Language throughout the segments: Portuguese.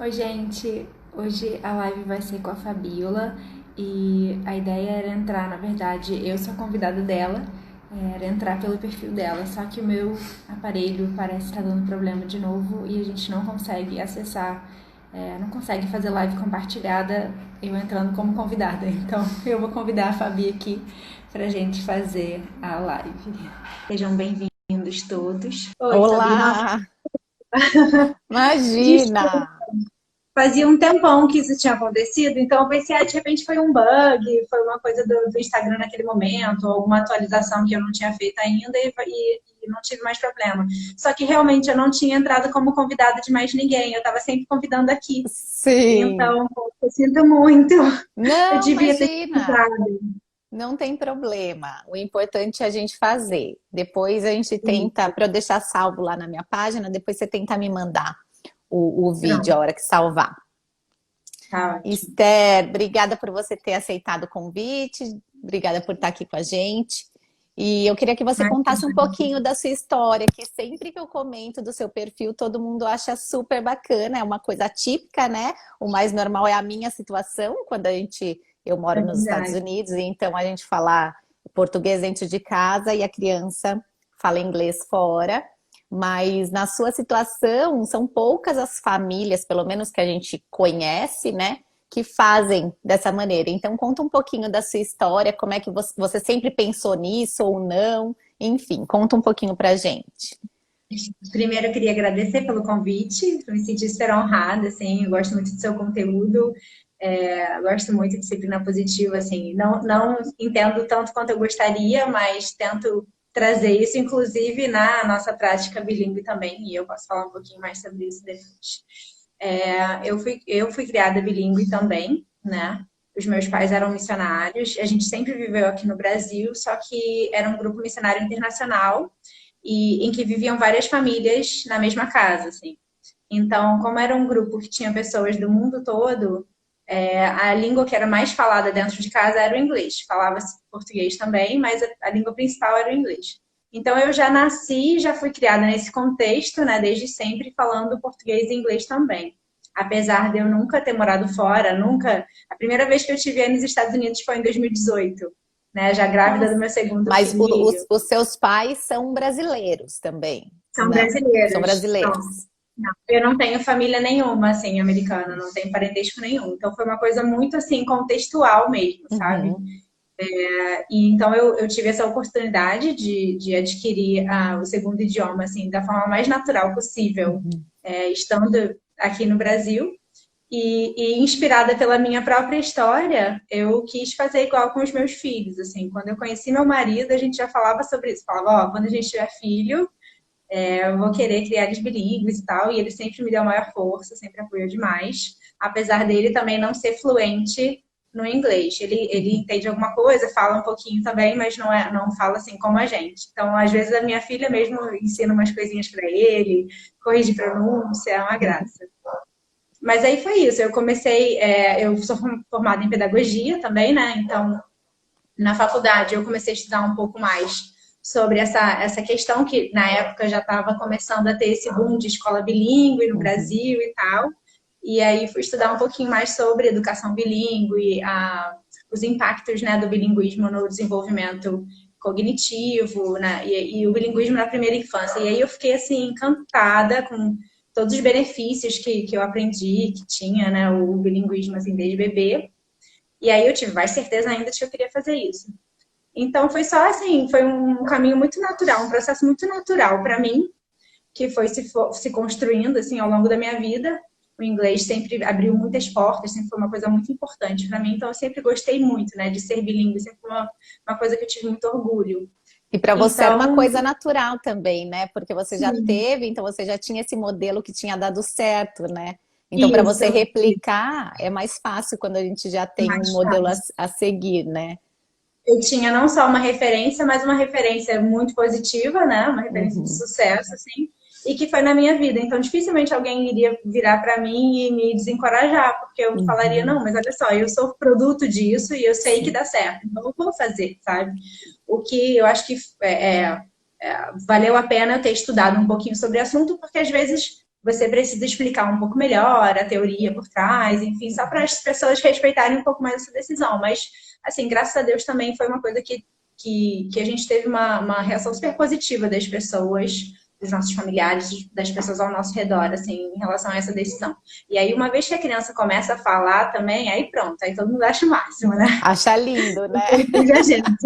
Oi, gente. Hoje a live vai ser com a Fabiola e a ideia era entrar, na verdade, eu sou a convidada dela, era entrar pelo perfil dela, só que o meu aparelho parece estar dando problema de novo e a gente não consegue acessar, não consegue fazer live compartilhada eu entrando como convidada. Então eu vou convidar a Fabi aqui pra gente fazer a live. Sejam bem-vindos todos. Oi, Fabi. Nossa, Olá! Imagina! desculpa. Fazia um tempão que isso tinha acontecido, então eu pensei, de repente foi um bug, foi uma coisa do Instagram naquele momento, ou alguma atualização que eu não tinha feito ainda e não tive mais problema. Só que realmente eu não tinha entrado como convidada de mais ninguém, eu estava sempre convidando aqui. Sim! Então, eu sinto muito, eu Não, devia ter imagina! entrado. Não tem problema. O importante é a gente fazer. Depois a gente tenta, para eu deixar salvo lá na minha página, depois você tenta me mandar o vídeo a Pronto, hora que salvar. tá ótimo. Esther, obrigada por você ter aceitado o convite, obrigada por estar aqui com a gente. E eu queria que você Mas, contasse um pouquinho da sua história, que sempre que eu comento do seu perfil, todo mundo acha super bacana, é uma coisa típica, né? O mais normal é a minha situação, quando eu é moro nos Estados verdade. Unidos, e então a gente fala português dentro de casa e a criança fala inglês fora. Mas na sua situação, são poucas as famílias, pelo menos que a gente conhece, né, que fazem dessa maneira. Então, conta um pouquinho da sua história, como é que você sempre pensou nisso ou não, enfim, conta um pouquinho pra gente. Primeiro, eu queria agradecer pelo convite, eu me senti super honrada, assim, eu gosto muito do seu conteúdo, gosto muito de disciplina positiva, assim, não entendo tanto quanto eu gostaria, mas tento trazer isso, inclusive, na nossa prática bilíngue também, e eu posso falar um pouquinho mais sobre isso depois. Eu fui criada bilíngue também, né? Os meus pais eram missionários, a gente sempre viveu aqui no Brasil, só que era um grupo missionário internacional, e em que viviam várias famílias na mesma casa, assim. Então, como era um grupo que tinha pessoas do mundo todo, a língua que era mais falada dentro de casa era o inglês. Falava-se português também, mas a língua principal era o inglês. Então, eu já nasci, já fui criada nesse contexto, né, desde sempre, falando português e inglês também. Apesar de eu nunca ter morado fora, nunca. A primeira vez que eu estive nos Estados Unidos foi em 2018, né, já grávida do Nossa. meu segundo Mas filho. os seus pais são brasileiros também? São Não, são brasileiros. brasileiros. Não, eu não tenho família nenhuma, assim, americana, não tenho parentesco nenhum. Então foi uma coisa muito, assim, contextual mesmo, sabe? Uhum, E então eu tive essa oportunidade de adquirir o segundo idioma, assim, da forma mais natural possível, uhum. estando aqui no Brasil. E inspirada pela minha própria história, eu quis fazer igual com os meus filhos, assim. Quando eu conheci meu marido, a gente já falava sobre isso. Falava, ó, quando a gente tiver filho, eu vou querer criar eles bilíngues e tal, e ele sempre me deu maior força, sempre apoiou demais, apesar dele também não ser fluente no inglês. Ele entende alguma coisa, fala um pouquinho também, mas não fala assim como a gente. Então, às vezes, a minha filha mesmo ensina umas coisinhas para ele, corrige pronúncia, é uma graça. Mas aí foi isso, eu comecei, eu sou formada em pedagogia também, né? Então, na faculdade eu comecei a estudar um pouco mais sobre essa questão que na época já estava começando a ter esse boom de escola bilíngue no Uhum. Brasil e tal. E aí fui estudar um pouquinho mais sobre educação bilíngue, os impactos, né, do bilinguismo no desenvolvimento cognitivo, né, e o bilinguismo na primeira infância. E aí eu fiquei assim encantada com todos os benefícios que eu aprendi, que tinha, né, o bilinguismo assim desde bebê. E aí eu tive mais certeza ainda de que eu queria fazer isso. Então foi só assim, foi um caminho muito natural, um processo muito natural para mim, que foi se construindo assim ao longo da minha vida. O inglês sempre abriu muitas portas, sempre foi uma coisa muito importante para mim, então eu sempre gostei muito, né, de ser bilíngue, sempre foi uma coisa que eu tive muito orgulho. E para você era uma Então, coisa natural também, né? Porque você já sim, teve, então você já tinha esse modelo que tinha dado certo, né? Então, para você isso, replicar, é mais fácil quando a gente já tem um mais modelo fácil. a seguir, né? Eu tinha não só uma referência, mas uma referência muito positiva, né? Uma referência de Uhum, sucesso, assim, e que foi na minha vida. Então, dificilmente alguém iria virar para mim e me desencorajar, porque eu falaria, uhum, não, mas olha só, eu sou produto disso e eu sei que sim. dá certo, então eu vou fazer, sabe? O que eu acho que valeu a pena eu ter estudado um pouquinho sobre o assunto, porque às vezes você precisa explicar um pouco melhor a teoria por trás, enfim, só para as pessoas respeitarem um pouco mais essa decisão. Mas, assim, graças a Deus também foi uma coisa que a gente teve uma reação super positiva das pessoas, dos nossos familiares, das pessoas ao nosso redor, assim, em relação a essa decisão. E aí, uma vez que a criança começa a falar também, aí pronto, aí todo mundo acha o máximo, né? Acha lindo, né? A gente,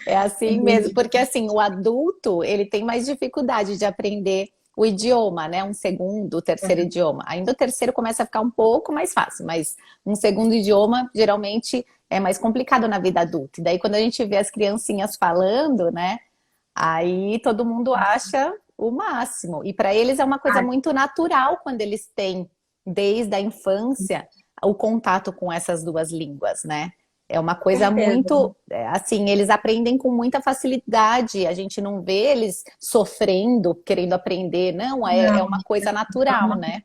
É assim mesmo, porque assim, o adulto, ele tem mais dificuldade de aprender o idioma, né? Um segundo, terceiro idioma. Ainda o terceiro começa a ficar um pouco mais fácil, mas um segundo idioma, geralmente, é mais complicado na vida adulta. E daí, quando a gente vê as criancinhas falando, né? Aí todo mundo acha o máximo. E para eles é uma coisa muito natural quando eles têm, desde a infância, o contato com essas duas línguas, né? É uma coisa muito, assim, eles aprendem com muita facilidade. A gente não vê eles sofrendo, querendo aprender. Não, é uma coisa natural, né?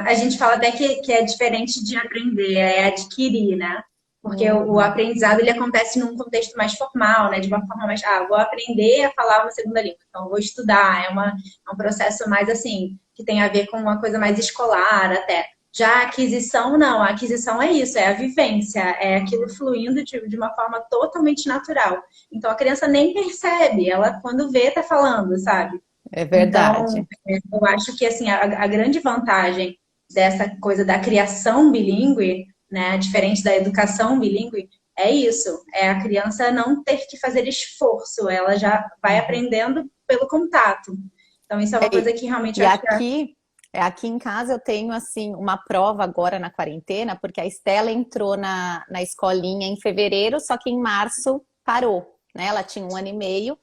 A gente fala até que é diferente de aprender, é adquirir, né? Porque o aprendizado ele acontece num contexto mais formal, né? De uma forma mais, vou aprender a falar uma segunda língua, então vou estudar. É um processo mais assim, que tem a ver com uma coisa mais escolar até. Já a aquisição, não. A aquisição é isso, é a vivência, é aquilo fluindo de uma forma totalmente natural. Então a criança nem percebe, ela quando vê, tá falando, sabe? É verdade. Então, eu acho que assim, a grande vantagem dessa coisa da criação bilíngue, né, diferente da educação bilíngue, é isso, é a criança não ter que fazer esforço, ela já vai aprendendo pelo contato. Então, isso é uma coisa que realmente E eu acho que aqui em casa eu tenho, assim, uma prova agora na quarentena, porque a Estela entrou na escolinha em fevereiro, só que em março parou, né? Ela tinha 1 ano e meio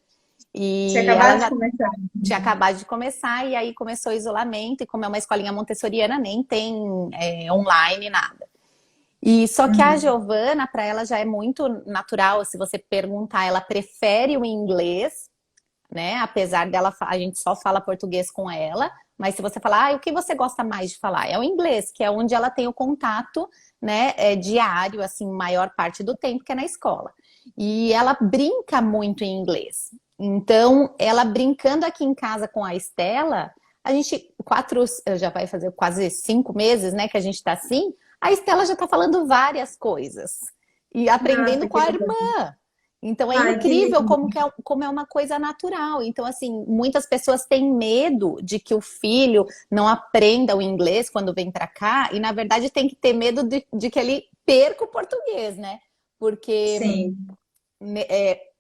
tinha e ela acabado de já começar. tinha acabado de começar, e aí começou o isolamento, e como é uma escolinha montessoriana, nem tem online, nada. E só que a Giovana, para ela já é muito natural, se você perguntar, ela prefere o inglês, né? Apesar dela, a gente só fala português com ela, mas se você falar, o que você gosta mais de falar? É o inglês, que é onde ela tem o contato, né, diário, assim, maior parte do tempo, que é na escola. E ela brinca muito em inglês. Então, ela brincando aqui em casa com a Estela, a gente, já vai fazer quase 5 meses, né, que a gente tá assim, a Estela já tá falando várias coisas. E aprendendo Nossa, com que a legal. irmã. Então é Ai, que incrível lindo. como é uma coisa natural. Então, assim, muitas pessoas têm medo de que o filho não aprenda o inglês quando vem para cá, e na verdade tem que ter medo de que ele perca o português, né? Porque, Sim.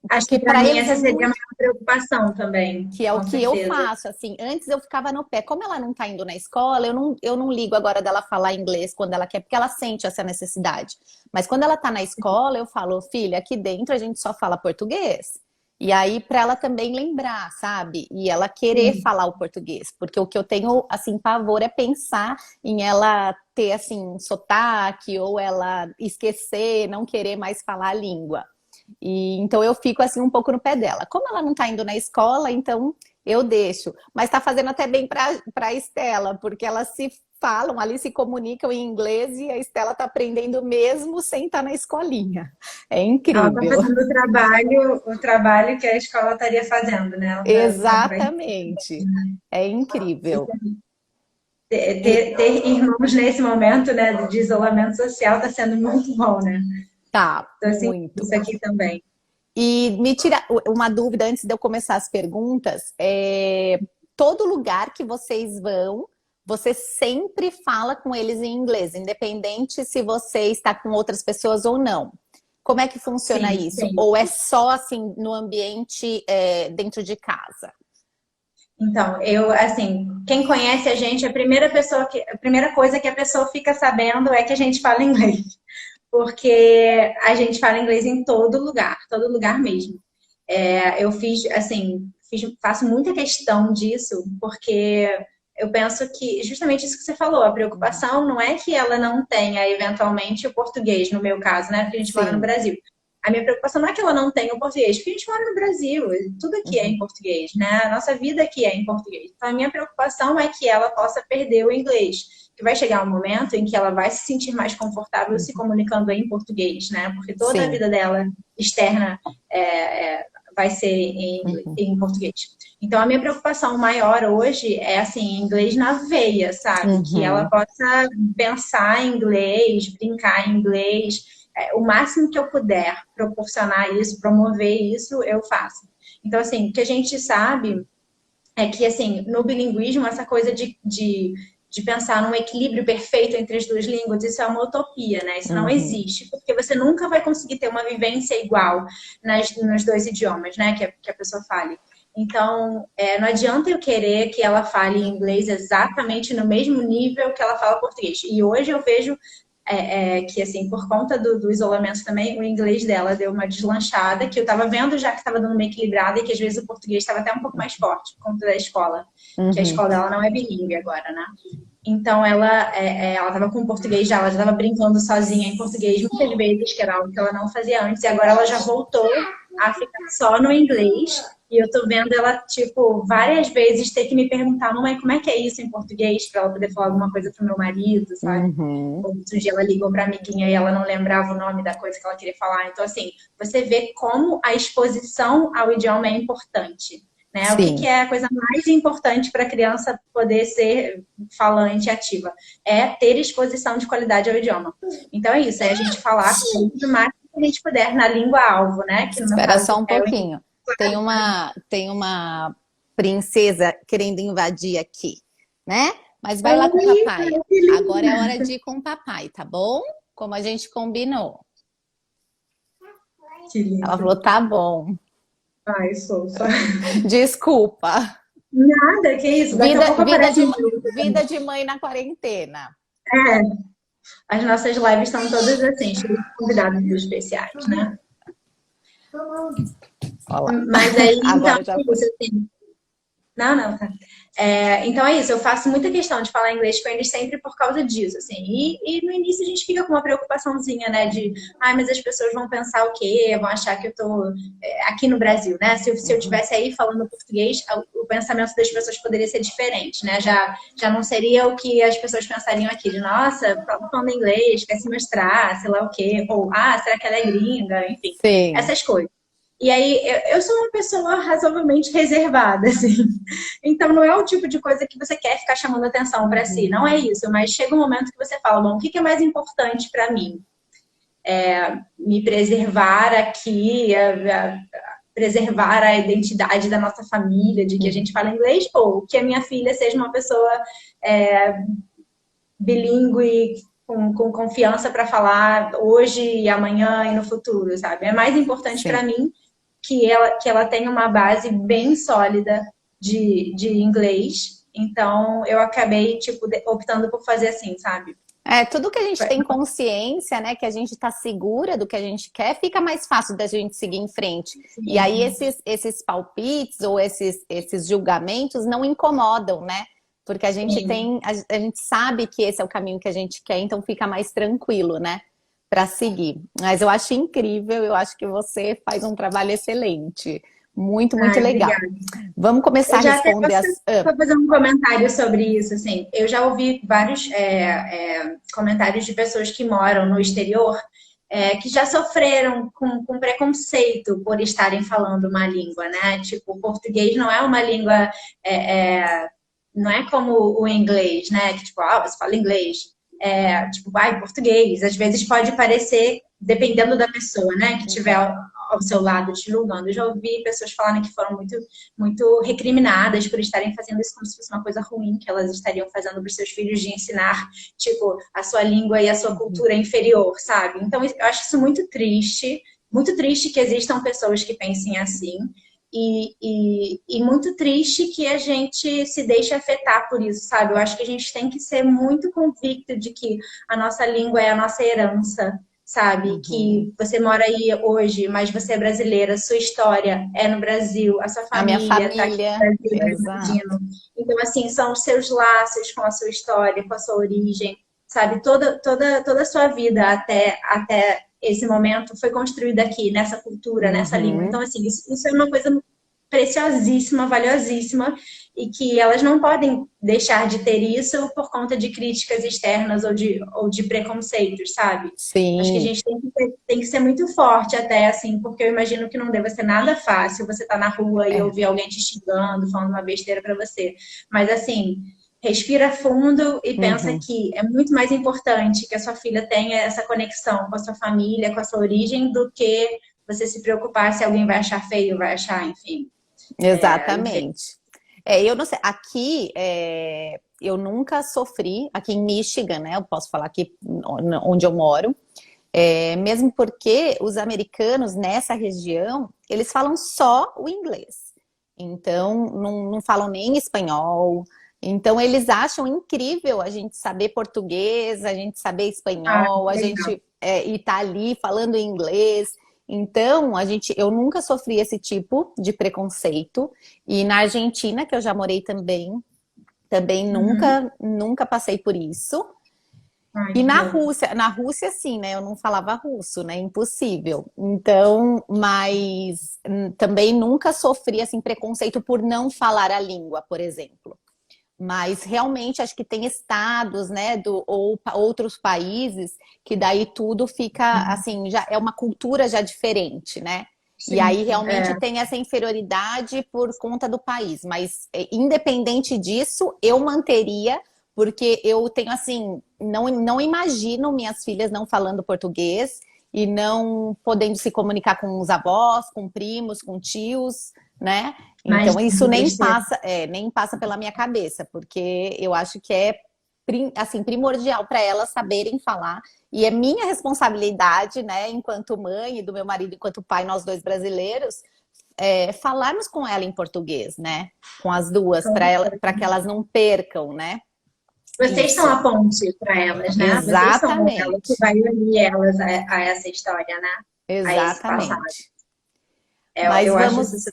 Acho porque que para para mim eles é essa seria a muito, maior preocupação também, que é o com que eu certeza. faço, assim, antes eu ficava no pé. Como ela não tá indo na escola, eu não ligo agora dela falar inglês quando ela quer, porque ela sente essa necessidade. Mas quando ela tá na escola, eu falo, filha, aqui dentro a gente só fala português. E aí, para ela também lembrar, sabe? E ela querer Sim. falar o português. Porque o que eu tenho, assim, pavor é pensar em ela ter, assim, um sotaque, ou ela esquecer, não querer mais falar a língua. E então eu fico assim um pouco no pé dela. Como ela não tá indo na escola, então eu deixo. Mas tá fazendo até bem para Estela, porque elas se falam ali, se comunicam em inglês, e a Estela tá aprendendo mesmo sem estar na escolinha. É Ela está incrível. fazendo o trabalho que a escola estaria fazendo, né? Ela tá Exatamente. É incrível. E ter irmãos nesse momento, né, de isolamento social está sendo muito bom, né? tá, Então, assim, muito. isso aqui também. E me tira uma dúvida antes de eu começar as perguntas. Todo lugar que vocês vão, você sempre fala com eles em inglês, independente se você está com outras pessoas ou não. Como é que funciona Sim, isso? sim. Ou é só assim no ambiente dentro de casa? Então, assim, quem conhece a gente, a primeira coisa que a pessoa fica sabendo é que a gente fala inglês. Porque a gente fala inglês em todo lugar mesmo. Eu fiz, assim, faço muita questão disso, porque eu penso que, justamente isso que você falou, a preocupação não é que ela não tenha, eventualmente, o português, no meu caso, né? Porque a gente mora no Sim. Brasil. A minha preocupação não é que ela não tenha o português, porque a gente mora no Brasil, tudo aqui é em Uhum. português, né? A nossa vida aqui é em português. Então, a minha preocupação é que ela possa perder o inglês. Que vai chegar um momento em que ela vai se sentir mais confortável se comunicando em português, né? Porque toda a Sim. vida dela externa vai ser em português. Então, a minha preocupação maior hoje é, assim, inglês na veia, sabe? Que ela possa pensar em inglês, brincar em inglês. O máximo que eu puder proporcionar isso, promover isso, eu faço. Então, assim, o que a gente sabe é que, assim, no bilinguismo, essa coisa de pensar num equilíbrio perfeito entre as duas línguas, isso é uma utopia, né? Isso não existe, porque você nunca vai conseguir ter uma vivência igual nos dois idiomas, né? Que a pessoa fale. Então, não adianta eu querer que ela fale inglês exatamente no mesmo nível que ela fala português. E hoje eu vejo que, assim, por conta do isolamento também, o inglês dela deu uma deslanchada, que eu estava vendo já que estava dando uma equilibrada e que às vezes o português estava até um pouco mais forte por conta da escola, que a escola dela não é bilíngue agora, né? Então ela estava com o português já, ela já estava brincando sozinha em português muitas vezes, que era algo que ela não fazia antes, e agora ela já voltou a ficar só no inglês. E eu tô vendo ela, tipo, várias vezes ter que me perguntar, mamãe, como é que é isso em português? Pra ela poder falar alguma coisa pro meu marido, sabe? Outro dia ela ligou pra amiguinha e ela não lembrava o nome da coisa que ela queria falar. Então, assim, você vê como a exposição ao idioma é importante, né? O que é a coisa mais importante para a criança poder ser falante ativa? É ter exposição de qualidade ao idioma. Então, é isso, é a gente falar o máximo que a gente puder na língua-alvo, né? Que no meu Espera caso só um pouquinho. Tem uma princesa querendo invadir aqui, né? Mas vai lá com o papai. Agora é hora de ir com o papai, tá bom? Como a gente combinou. Ela falou, tá bom. Ai, Sousa. Desculpa. Nada, que isso. Daqui a pouco aparece vida de mãe na quarentena. As nossas lives estão todas assim, cheias de convidados especiais, né? Olá. Mas aí, agora então, já foi. assim, não, tá. Então é isso, eu faço muita questão de falar inglês com eles sempre por causa disso, assim. E no início a gente fica com uma preocupaçãozinha, né? De, mas as pessoas vão pensar o quê? Vão achar que eu tô aqui no Brasil, né? Se eu tivesse aí falando português, o pensamento das pessoas poderia ser diferente, né? Já não seria o que as pessoas pensariam aqui, de nossa, falando inglês, quer se mostrar, sei lá o quê. Ou, será que ela é gringa? Enfim, essas coisas. E aí, eu sou uma pessoa razoavelmente reservada, assim. Então, não é o tipo de coisa que você quer ficar chamando atenção para si. Não é isso. Mas chega um momento que você fala, bom, o que é mais importante para mim? Me preservar aqui, preservar a identidade da nossa família, de que a gente fala inglês, ou que a minha filha seja uma pessoa bilíngue, com confiança para falar hoje e amanhã e no futuro, sabe? É mais importante para mim que ela tenha uma base bem sólida de inglês. Então, eu acabei, tipo, optando por fazer assim, sabe? Tudo que a gente tem consciência, né, que a gente tá segura do que a gente quer, fica mais fácil da gente seguir em frente. Sim. E aí esses palpites ou esses julgamentos não incomodam, né? Porque a gente a gente sabe que esse é o caminho que a gente quer, então fica mais tranquilo, né? Para seguir. Mas eu acho incrível, eu acho que você faz um trabalho excelente. Muito legal. Obrigada. Vamos começar a responder Vou fazer um comentário sobre isso, assim. Eu já ouvi vários comentários de pessoas que moram no exterior que já sofreram com preconceito por estarem falando uma língua, né? Tipo, o português não é uma língua... não é como o inglês, né? Que tipo, você fala inglês. Tipo, português. Às vezes pode parecer, dependendo da pessoa, né? Que tiver ao seu lado te julgando. Eu já ouvi pessoas falarem que foram muito recriminadas por estarem fazendo isso como se fosse uma coisa ruim que elas estariam fazendo para os seus filhos, de ensinar, tipo, a sua língua e a sua cultura inferior, sabe? Então, eu acho isso muito triste que existam pessoas que pensem assim. E muito triste que a gente se deixe afetar por isso, sabe? Eu acho que a gente tem que ser muito convicto de que a nossa língua é a nossa herança, sabe? Que você mora aí hoje, mas você é brasileira, sua história é no Brasil, a sua família, tá aqui no Brasil. Então, assim, são os seus laços com a sua história, com a sua origem, sabe? Toda a sua vida até esse momento foi construída aqui, nessa cultura, nessa língua. Então, assim, isso é uma coisa preciosíssima, valiosíssima, e que elas não podem deixar de ter isso por conta de críticas externas ou de preconceitos, sabe? Acho que a Sim. gente tem que ser muito forte até, assim, porque eu imagino que não deva ser nada fácil você estar na rua e É. ouvir alguém te xingando, falando uma besteira para você. Mas, assim, respira fundo e pensa Uhum. que é muito mais importante que a sua filha tenha essa conexão com a sua família, com a sua origem, do que você se preocupar se alguém vai achar feio, vai achar, enfim. Exatamente. Eu não sei, aqui eu nunca sofri, aqui em Michigan, né? Eu posso falar aqui onde eu moro, mesmo porque os americanos nessa região, eles falam só o inglês. Então, não falam nem espanhol. Então, eles acham incrível a gente saber português, a gente saber Ah, espanhol, a legal. gente e tá ali falando inglês. Então, eu nunca sofri esse tipo de preconceito. E na Argentina, que eu já morei também Uhum. nunca passei por isso. Ai, E que bom. Na Rússia, sim, né? Eu não falava russo, né? Impossível. Então, mas também nunca sofri assim preconceito por não falar a língua, por exemplo. Mas realmente acho que tem estados, né, ou outros países que daí tudo fica assim, já é uma cultura já diferente, né? E Sim, aí realmente é. tem essa inferioridade por conta do país, mas independente disso, eu manteria, porque eu tenho assim, não imagino minhas filhas não falando português e não podendo se comunicar com os avós, com primos, com tios, né? Então, isso Imagina, besteira. nem passa pela minha cabeça, porque eu acho que é assim, primordial para elas saberem falar. E é minha responsabilidade, né, enquanto mãe e do meu marido enquanto pai, nós dois brasileiros, falarmos com ela em português, né? Com as duas, para que elas não percam, né? Vocês são Isso. a ponte para elas, né? Vocês são ela que Exatamente. vai unir elas a essa história, né? A esse passado. Exatamente. É, Mas eu acho isso vamos. super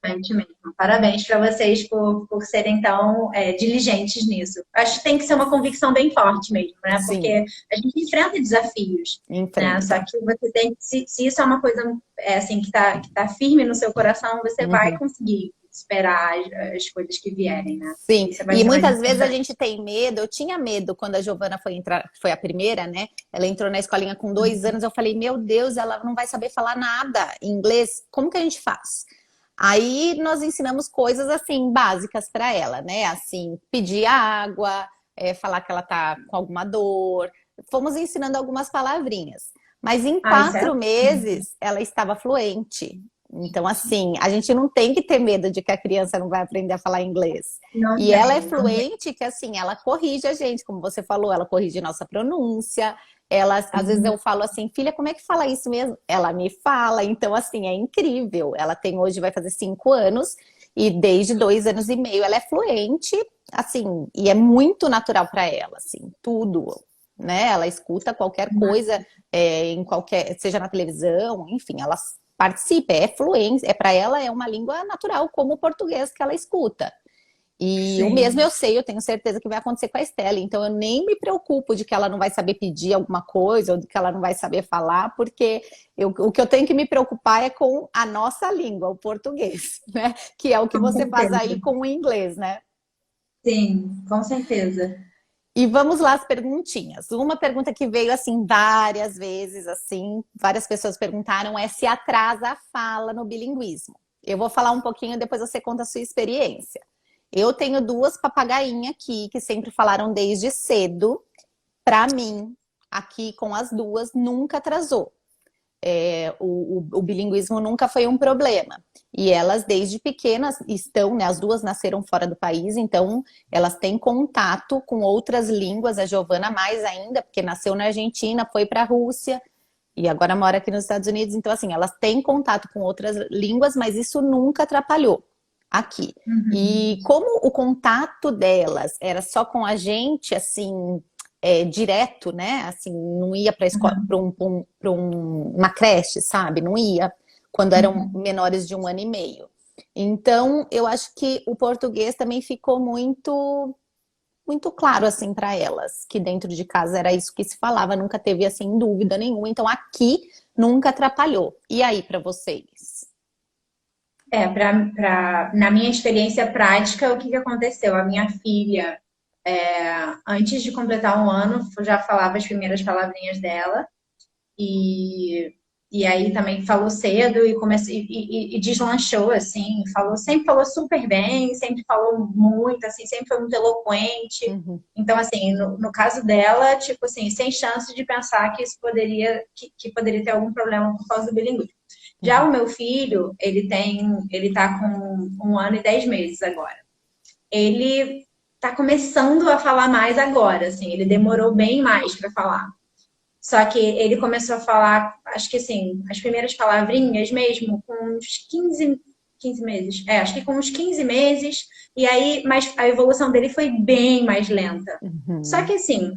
importante mesmo. Parabéns para vocês por serem tão diligentes nisso. Acho que tem que ser uma convicção bem forte mesmo, né? Sim, Porque a gente enfrenta desafios, né? Só enfrenta. que você tem que, se isso é uma coisa assim que tá firme no seu coração, você vai Uhum. conseguir superar as coisas que vierem, né? Sim, Isso vai e ser mais muitas vezes a importante. gente tem medo. Eu tinha medo quando a Giovana foi entrar, foi a primeira, né? Ela entrou na escolinha com 2 anos. Eu falei, meu Deus, ela não vai saber falar nada em inglês. Como que a gente faz? Aí nós ensinamos coisas assim básicas para ela, né? Assim, pedir água, falar que ela tá com alguma dor. Fomos ensinando algumas palavrinhas. Mas em Ah, isso é 4 meses ela estava fluente. Então, assim, a gente não tem que ter medo de que a criança não vai aprender a falar inglês. Não E ela é tem, não tem. fluente, que assim, ela corrige a gente, como você falou, ela corrige nossa pronúncia. Ela, às vezes Uhum. eu falo assim, filha, como é que fala isso mesmo? Ela me fala, então assim, é incrível. Ela tem hoje, vai fazer 5 anos, e desde 2 anos e meio ela é fluente, assim, e é muito natural para ela, assim, tudo, né? Ela escuta qualquer coisa, em qualquer, seja na televisão, enfim, ela participa, é fluente, para ela é uma língua natural, como o português que ela escuta. E o mesmo Sim, eu sei, eu tenho certeza que vai acontecer com a Estela. Então eu nem me preocupo de que ela não vai saber pedir alguma coisa ou de que ela não vai saber falar, porque o que eu tenho que me preocupar é com a nossa língua, o português, né? Que é o que com você faz certeza. aí com o inglês, né? Sim, com certeza. E vamos lá as perguntinhas. Uma pergunta que veio assim várias vezes, assim, várias pessoas perguntaram é se atrasa a fala no bilinguismo. Eu vou falar um pouquinho, depois você conta a sua experiência. Eu tenho duas papagainhas aqui que sempre falaram desde cedo. Para mim, aqui com as duas, nunca atrasou. O bilinguismo nunca foi um problema. E elas, desde pequenas, estão, né? As duas nasceram fora do país, então elas têm contato com outras línguas. A Giovana mais ainda, porque nasceu na Argentina, foi para a Rússia e agora mora aqui nos Estados Unidos. Então, assim, elas têm contato com outras línguas, mas isso nunca atrapalhou aqui. E Uhum. como o contato delas era só com a gente, assim, direto, né? Assim, não ia para Uhum. uma creche, sabe? Não ia quando eram Uhum. menores de 1 ano e meio. Então, eu acho que o português também ficou muito claro assim para elas, que dentro de casa era isso que se falava, nunca teve assim dúvida nenhuma. Então, aqui nunca atrapalhou. E aí para vocês? Na minha experiência prática, o que aconteceu? A minha filha, antes de completar 1 ano, já falava as primeiras palavrinhas dela. E, e aí também falou cedo e começou e deslanchou, assim, sempre falou super bem, sempre falou muito, assim, sempre foi muito eloquente. Então, assim, no caso dela, tipo assim, sem chance de pensar que isso poderia, que poderia ter algum problema por causa do bilinguismo. Já o meu filho, ele tá com 1 ano e 10 meses agora. Ele tá começando a falar mais agora, assim, ele demorou bem mais para falar. Só que ele começou a falar, acho que assim, as primeiras palavrinhas mesmo, com uns 15 meses. Acho que com uns 15 meses. E aí, mas a evolução dele foi bem mais lenta. Só que assim,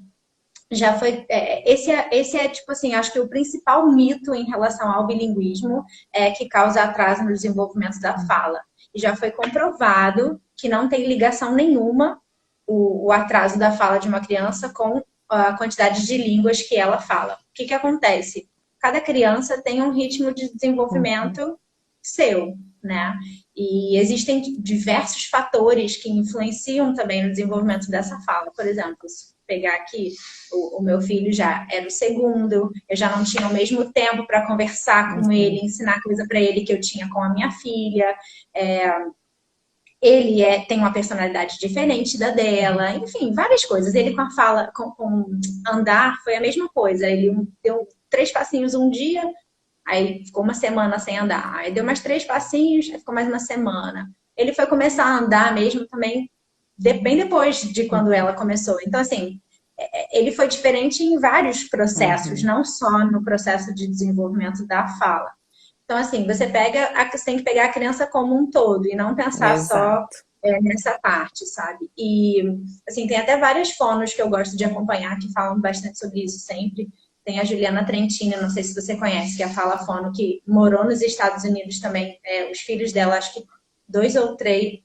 já foi. Esse é, tipo assim, acho que o principal mito em relação ao bilinguismo é que causa atraso no desenvolvimento da fala. E já foi comprovado que não tem ligação nenhuma o atraso da fala de uma criança com a quantidade de línguas que ela fala. O que acontece? Cada criança tem um ritmo de desenvolvimento seu, né? E existem diversos fatores que influenciam também no desenvolvimento dessa fala. Por exemplo, se pegar aqui, o meu filho já era o segundo, eu já não tinha o mesmo tempo para conversar com ele, ensinar coisa para ele que eu tinha com a minha filha. Ele tem uma personalidade diferente da dela, enfim, várias coisas. Ele com a fala, com andar, foi a mesma coisa. Ele deu 3 passinhos um dia, aí ficou 1 semana sem andar. Aí deu mais 3 passinhos, aí ficou mais 1 semana. Ele foi começar a andar mesmo também, bem depois de quando ela começou. Então, assim, ele foi diferente em vários processos, não só no processo de desenvolvimento da fala. Então, assim, você tem que pegar a criança como um todo e não pensar só nessa parte, sabe? E, assim, tem até várias fonos que eu gosto de acompanhar que falam bastante sobre isso sempre. Tem a Juliana Trentini, não sei se você conhece, que é a Fala Fono, que morou nos Estados Unidos também. Os filhos dela, acho que 2 ou 3,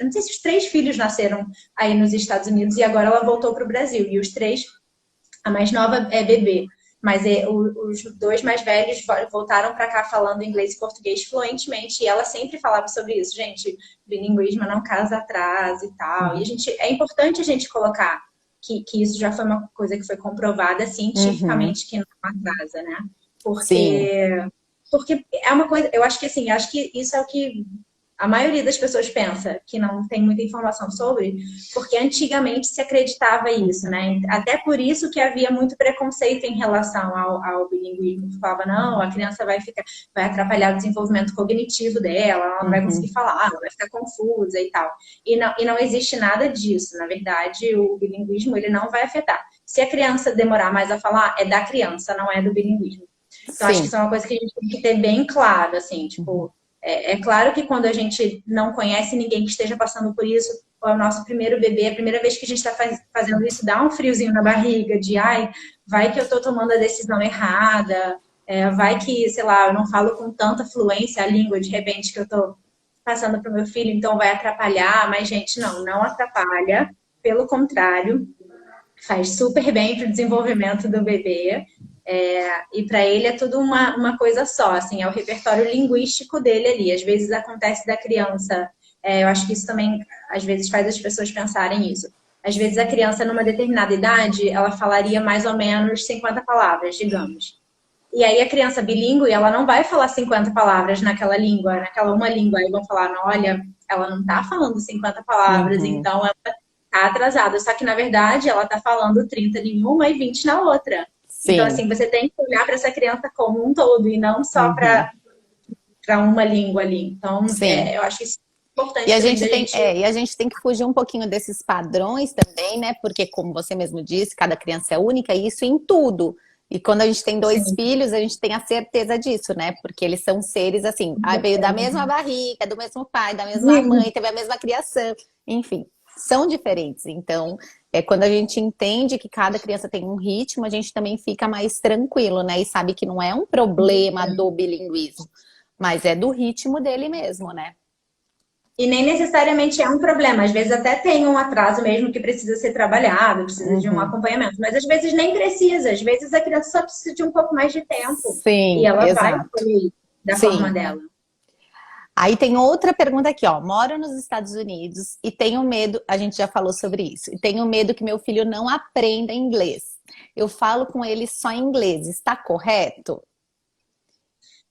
não sei se os 3 filhos nasceram aí nos Estados Unidos e agora ela voltou para o Brasil. E os 3, a mais nova é bebê. Mas os 2 mais velhos voltaram para cá falando inglês e português fluentemente. E ela sempre falava sobre isso. Gente, bilinguismo não casa atrás e tal. E é importante a gente colocar que isso já foi uma coisa que foi comprovada cientificamente que não atrasa, né? Porque é uma coisa... Eu acho que assim, isso é o que a maioria das pessoas pensa, que não tem muita informação sobre, porque antigamente se acreditava isso, né? Até por isso que havia muito preconceito em relação ao bilinguismo. Falava, não, a criança vai atrapalhar o desenvolvimento cognitivo dela, ela não vai conseguir falar, ela vai ficar confusa e tal. E não existe nada disso. Na verdade, o bilinguismo, ele não vai afetar. Se a criança demorar mais a falar, é da criança, não é do bilinguismo. Então, acho que isso é uma coisa que a gente tem que ter bem claro, assim, tipo... É claro que quando a gente não conhece ninguém que esteja passando por isso, é o nosso primeiro bebê, a primeira vez que a gente está fazendo isso, dá um friozinho na barriga de, vai que eu estou tomando a decisão errada, vai que, sei lá, eu não falo com tanta fluência a língua, de repente, que eu estou passando para o meu filho, então vai atrapalhar. Mas, gente, não atrapalha, pelo contrário, faz super bem para o desenvolvimento do bebê. E para ele é tudo uma coisa só, assim, é o repertório linguístico dele ali. Às vezes acontece da criança, eu acho que isso também, às vezes, faz as pessoas pensarem isso. Às vezes a criança, numa determinada idade, ela falaria mais ou menos 50 palavras, digamos. E aí a criança bilíngue, ela não vai falar 50 palavras naquela língua, naquela uma língua. Aí vão falar, olha, ela não tá falando 50 palavras, então ela tá atrasada. Só que, na verdade, ela tá falando 30 em uma e 20 na outra. Sim. Então, assim, você tem que olhar para essa criança como um todo e não só para uma língua ali. Então, eu acho isso importante. E a gente tem que fugir um pouquinho desses padrões também, né? Porque, como você mesmo disse, cada criança é única, e isso em tudo. E quando a gente tem 2 filhos, a gente tem a certeza disso, né? Porque eles são seres assim, veio da mesma barriga, do mesmo pai, da mesma mãe, teve a mesma criação, enfim, são diferentes. Então, quando a gente entende que cada criança tem um ritmo, a gente também fica mais tranquilo, né? E sabe que não é um problema do bilinguismo, mas é do ritmo dele mesmo, né? E nem necessariamente é um problema. Às vezes até tem um atraso mesmo que precisa ser trabalhado, precisa de um acompanhamento. Mas às vezes nem precisa. Às vezes a criança só precisa de um pouco mais de tempo. Sim, e ela exato. vai fluir da forma dela. Aí tem outra pergunta aqui, ó. Moro nos Estados Unidos e tenho medo, a gente já falou sobre isso, e tenho medo que meu filho não aprenda inglês. Eu falo com ele só em inglês, está correto?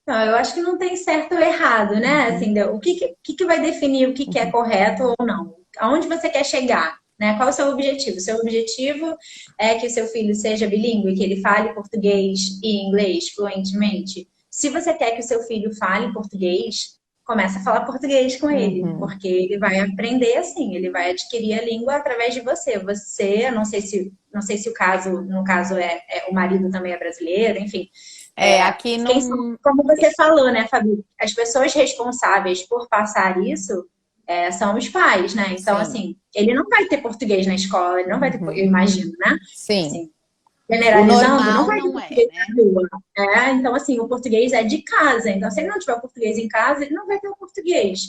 Não, eu acho que não tem certo ou errado, né? Uhum, Assim, o que vai definir o que que é uhum, correto ou não? Aonde você quer chegar? Né? Qual é o seu objetivo? O seu objetivo é que o seu filho seja bilíngue, que ele fale português e inglês fluentemente? Se você quer que o seu filho fale português, começa a falar português com ele, uhum. porque ele vai aprender assim, ele vai adquirir a língua através de você. Você, não sei se o caso, no caso o marido também é brasileiro, enfim, É, aqui quem são, não. como você falou, né, Fabi? As pessoas responsáveis por passar isso são os pais, né? Então, Sim. assim, ele não vai ter português na escola, ele não vai ter, eu Uhum. imagino, né? Sim. Assim, O generalizando, não normal vai ter não é, português né? na rua. Então, assim, o português é de casa. Então, se ele não tiver português em casa, ele não vai ter o português.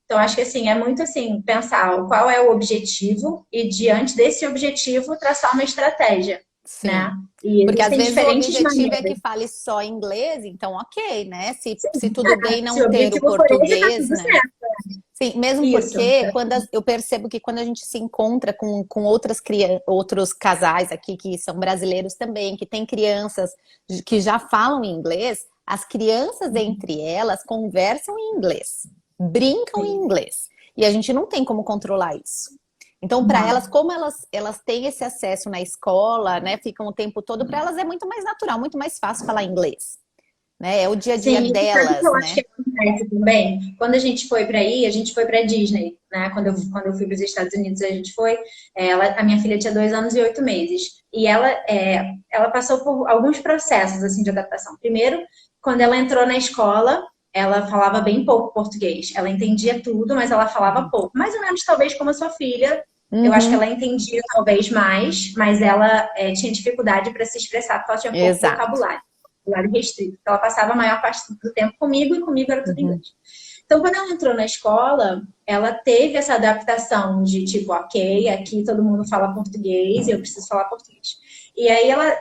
Então, acho que, assim, é muito, assim, pensar qual é o objetivo e, diante desse objetivo, traçar uma estratégia, né? Sim. E Porque às existem vezes o diferentes objetivo é maneiras. que fale só inglês, então ok, né? Se tudo bem Se não o ter o objetivo for esse, tá português, tudo né? certo. Sim, mesmo Isso. porque eu percebo que quando a gente se encontra com outros casais aqui que são brasileiros também, que têm crianças que já falam inglês, as crianças entre elas conversam em inglês, brincam em Sim. inglês. E a gente não tem como controlar isso. Então, para elas, Não. como elas têm esse acesso na escola, né, ficam o tempo todo, para elas é muito mais natural, muito mais fácil falar inglês, né? É o dia a dia Sim, e sabe o que delas, eu acho que né? acontece também? Quando a gente foi para aí, a gente foi para Disney, né? Quando eu, Uhum. quando eu fui para os Estados Unidos, a gente foi. A minha filha tinha 2 anos e 8 meses. E ela passou por alguns processos assim de adaptação. Primeiro, quando ela entrou na escola, ela falava bem pouco português. Ela entendia tudo, mas ela falava pouco. Mais ou menos, talvez, como a sua filha. Eu acho que Uhum. ela entendia talvez mais, mas ela tinha dificuldade para se expressar porque ela tinha pouco Exato. vocabulário horário restrito. Então, ela passava a maior parte do tempo comigo e comigo era tudo Uhum. inglês. Então, quando ela entrou na escola, ela teve essa adaptação de tipo, ok, aqui todo mundo fala português, eu preciso falar português. E aí ela,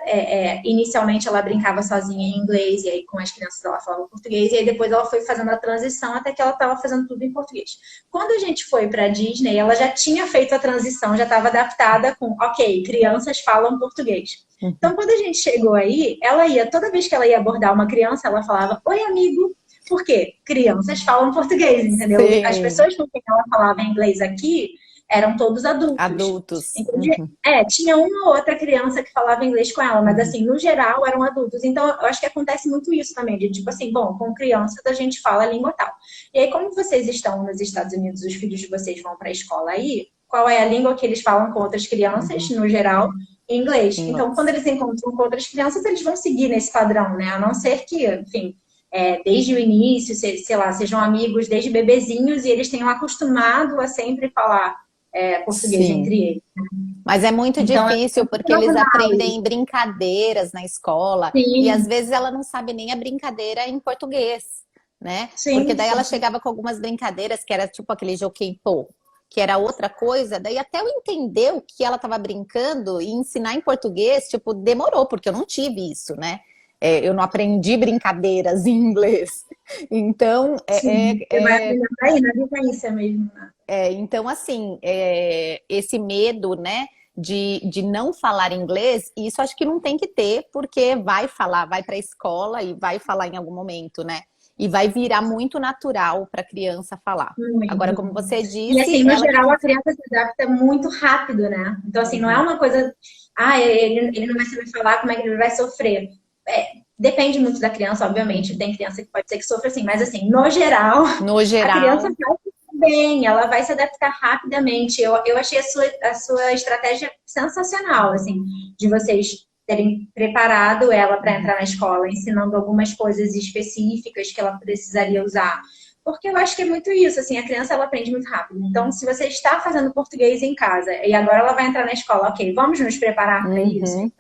inicialmente ela brincava sozinha em inglês, e aí com as crianças ela falava português, e aí depois ela foi fazendo a transição até que ela estava fazendo tudo em português. Quando a gente foi para a Disney, ela já tinha feito a transição, já estava adaptada com, ok, crianças falam português. Uhum. Então, quando a gente chegou aí, ela ia, toda vez que ela ia abordar uma criança, ela falava, oi, amigo. Por quê? Crianças falam português, entendeu? As Sim. pessoas com quem ela falava inglês aqui eram todos adultos. Adultos. Entendi. Uhum. Tinha uma ou outra criança que falava inglês com ela, mas Uhum. assim, no geral eram adultos. Então, eu acho que acontece muito isso também, de tipo assim, bom, com crianças a gente fala a língua tal. E aí, como vocês estão nos Estados Unidos, os filhos de vocês vão para a escola aí, qual é a língua que eles falam com outras crianças, Uhum. no geral? Inglês. Então, quando Inglês. eles encontram com outras crianças, eles vão seguir nesse padrão, né? A não ser que, enfim, desde o início, sei lá, sejam amigos desde bebezinhos e eles tenham acostumado a sempre falar português Sim. entre eles. Mas é muito Então, é difícil muito porque eles normal aprendem isso. brincadeiras na escola e às Sim, vezes ela não sabe nem a brincadeira em português, né? Porque sim, daí ela sim. chegava com algumas brincadeiras que era tipo aquele jockey pô, que era outra coisa, daí até eu entender o que ela estava brincando e ensinar em português, tipo, demorou, porque eu não tive isso, né? Eu não aprendi brincadeiras em inglês. Então, Sim. Você vai aprendendo aí na vivência mesmo, né? então, assim, esse medo, né, de não falar inglês, isso acho que não tem que ter, porque vai falar, vai para a escola e vai falar em algum momento, né? E vai virar muito natural para a criança falar. Agora, Muito. como você E disse, assim, no ela que geral, tem a que. criança se adapta muito rápido, né? Então, assim, não é Uhum. uma coisa, ele não vai saber falar, como é que ele vai sofrer. Depende muito da criança, obviamente. Uhum. Tem criança que pode ser que sofra assim, mas assim, no geral, No a criança geral, vai ficar bem, ela vai se adaptar rapidamente. Eu achei a sua estratégia sensacional, assim, de vocês terem preparado ela para uhum. entrar na escola, ensinando algumas coisas específicas que ela precisaria usar. Porque eu acho que é muito isso, assim, a criança ela aprende muito rápido. Então, se você está fazendo português em casa e agora ela vai entrar na escola, ok, vamos nos preparar para isso? Uhum.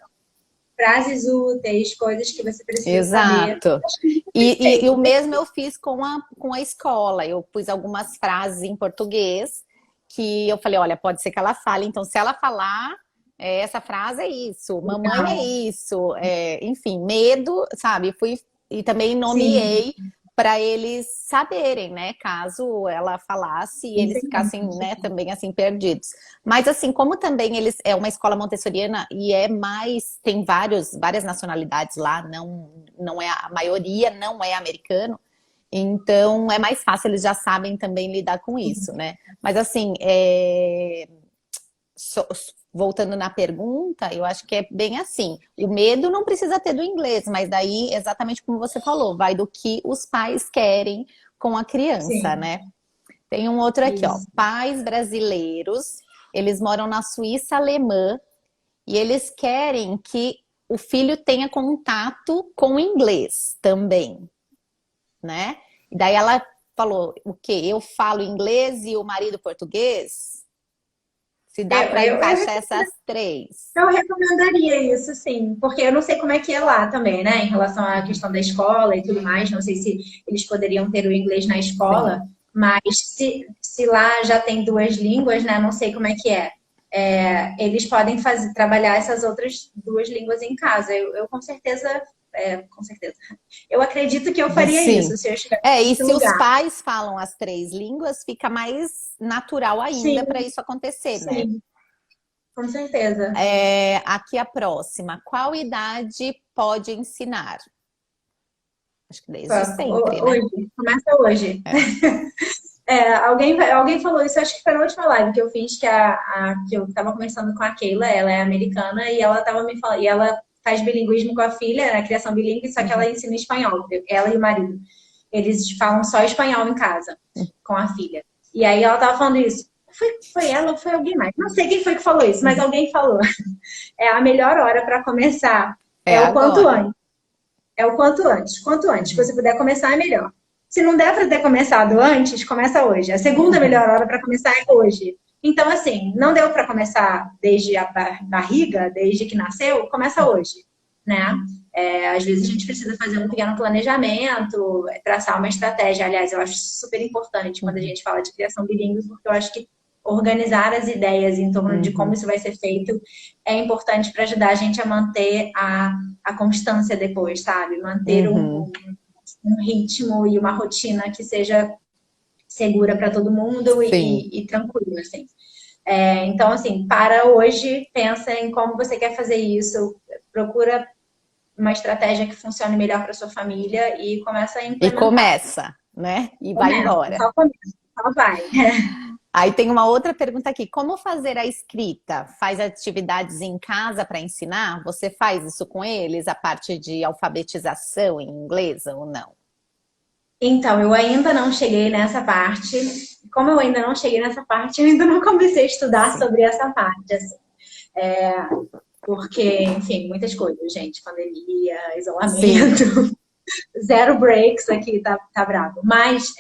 Frases úteis, coisas que você precisa saber. Exato. Acho que é E o perfeito. mesmo eu fiz com a escola. Eu pus algumas frases em português que eu falei, olha, pode ser que ela fale. Então, se ela falar, essa frase é isso, mamãe é Legal. isso, enfim, medo, sabe? Fui e também Sim. nomeei para eles saberem, né? Caso ela falasse e eles ficassem, né, também assim perdidos. Mas assim, como também eles é uma escola montessoriana e é mais tem várias nacionalidades lá, não é a maioria, não é americano. Então é mais fácil, eles já sabem também lidar com isso, né? Mas assim, so- voltando na pergunta, eu acho que é bem assim. O medo não precisa ter do inglês, mas daí, exatamente como você falou, vai do que os pais querem com a criança, Sim, né? Tem um outro aqui, ó. isso. Pais brasileiros, eles moram na Suíça alemã e eles querem que o filho tenha contato com o inglês também, né? E daí ela falou, o quê? Eu falo inglês e o marido português? Se dá Eu, para eu, eu, encaixar essas três. eu recomendaria isso, sim, porque eu não sei como é que é lá também, né, em relação à questão da escola e tudo mais, não sei se eles poderiam ter o inglês na escola, Sim. mas se lá já tem duas línguas, né, não sei como é que é. Eles podem trabalhar essas outras duas línguas em casa. Eu com certeza. Eu acredito que eu faria Sim. isso se eu estivesse E nesse se os lugar. pais falam as três línguas, fica mais natural ainda para Sim, isso acontecer, né? sim, com certeza. Aqui a próxima. Qual idade pode ensinar? Acho que desde sempre, né? Hoje, começa hoje. É. Alguém falou isso, acho que foi na última live que eu fiz, que eu estava conversando com a Keila, ela é americana, e ela estava me falando, e ela faz bilinguismo com a filha, né, criação bilíngue, só que ela ensina espanhol, ela e o marido. Eles falam só espanhol em casa, com a filha. E aí ela estava falando isso. Foi ela ou foi alguém mais? Não sei quem foi que falou isso, mas alguém falou. É a melhor hora para começar. É É o quanto agora. antes. É o quanto antes. Quanto antes. Se você puder começar, é melhor. Se não der para ter começado antes, começa hoje. A segunda melhor hora para começar é hoje. Então, assim, não deu para começar desde a barriga, desde que nasceu, começa hoje, né? Às vezes a gente precisa fazer um pequeno planejamento, traçar uma estratégia. Aliás, eu acho super importante quando a gente fala de criação bilíngue, porque eu acho que organizar as ideias em torno de como isso vai ser feito é importante para ajudar a gente a manter a constância depois, sabe? Manter Uhum. um ritmo e uma rotina que seja segura para todo mundo Sim. e tranquilo, assim. Então, assim, para hoje, pensa em como você quer fazer isso, procura uma estratégia que funcione melhor para sua família e começa a E implementar. começa, né? E vai Começa, embora. só começa, só vai. Aí tem uma outra pergunta aqui. Como fazer a escrita? Faz atividades em casa para ensinar? Você faz isso com eles? A parte de alfabetização em inglês ou não? Então, eu ainda não cheguei nessa parte. Como eu ainda não cheguei nessa parte, eu ainda não comecei a estudar Sim. sobre essa parte, assim. Porque, enfim, muitas coisas, gente. Pandemia, Sim. isolamento, zero breaks aqui, tá bravo. Mas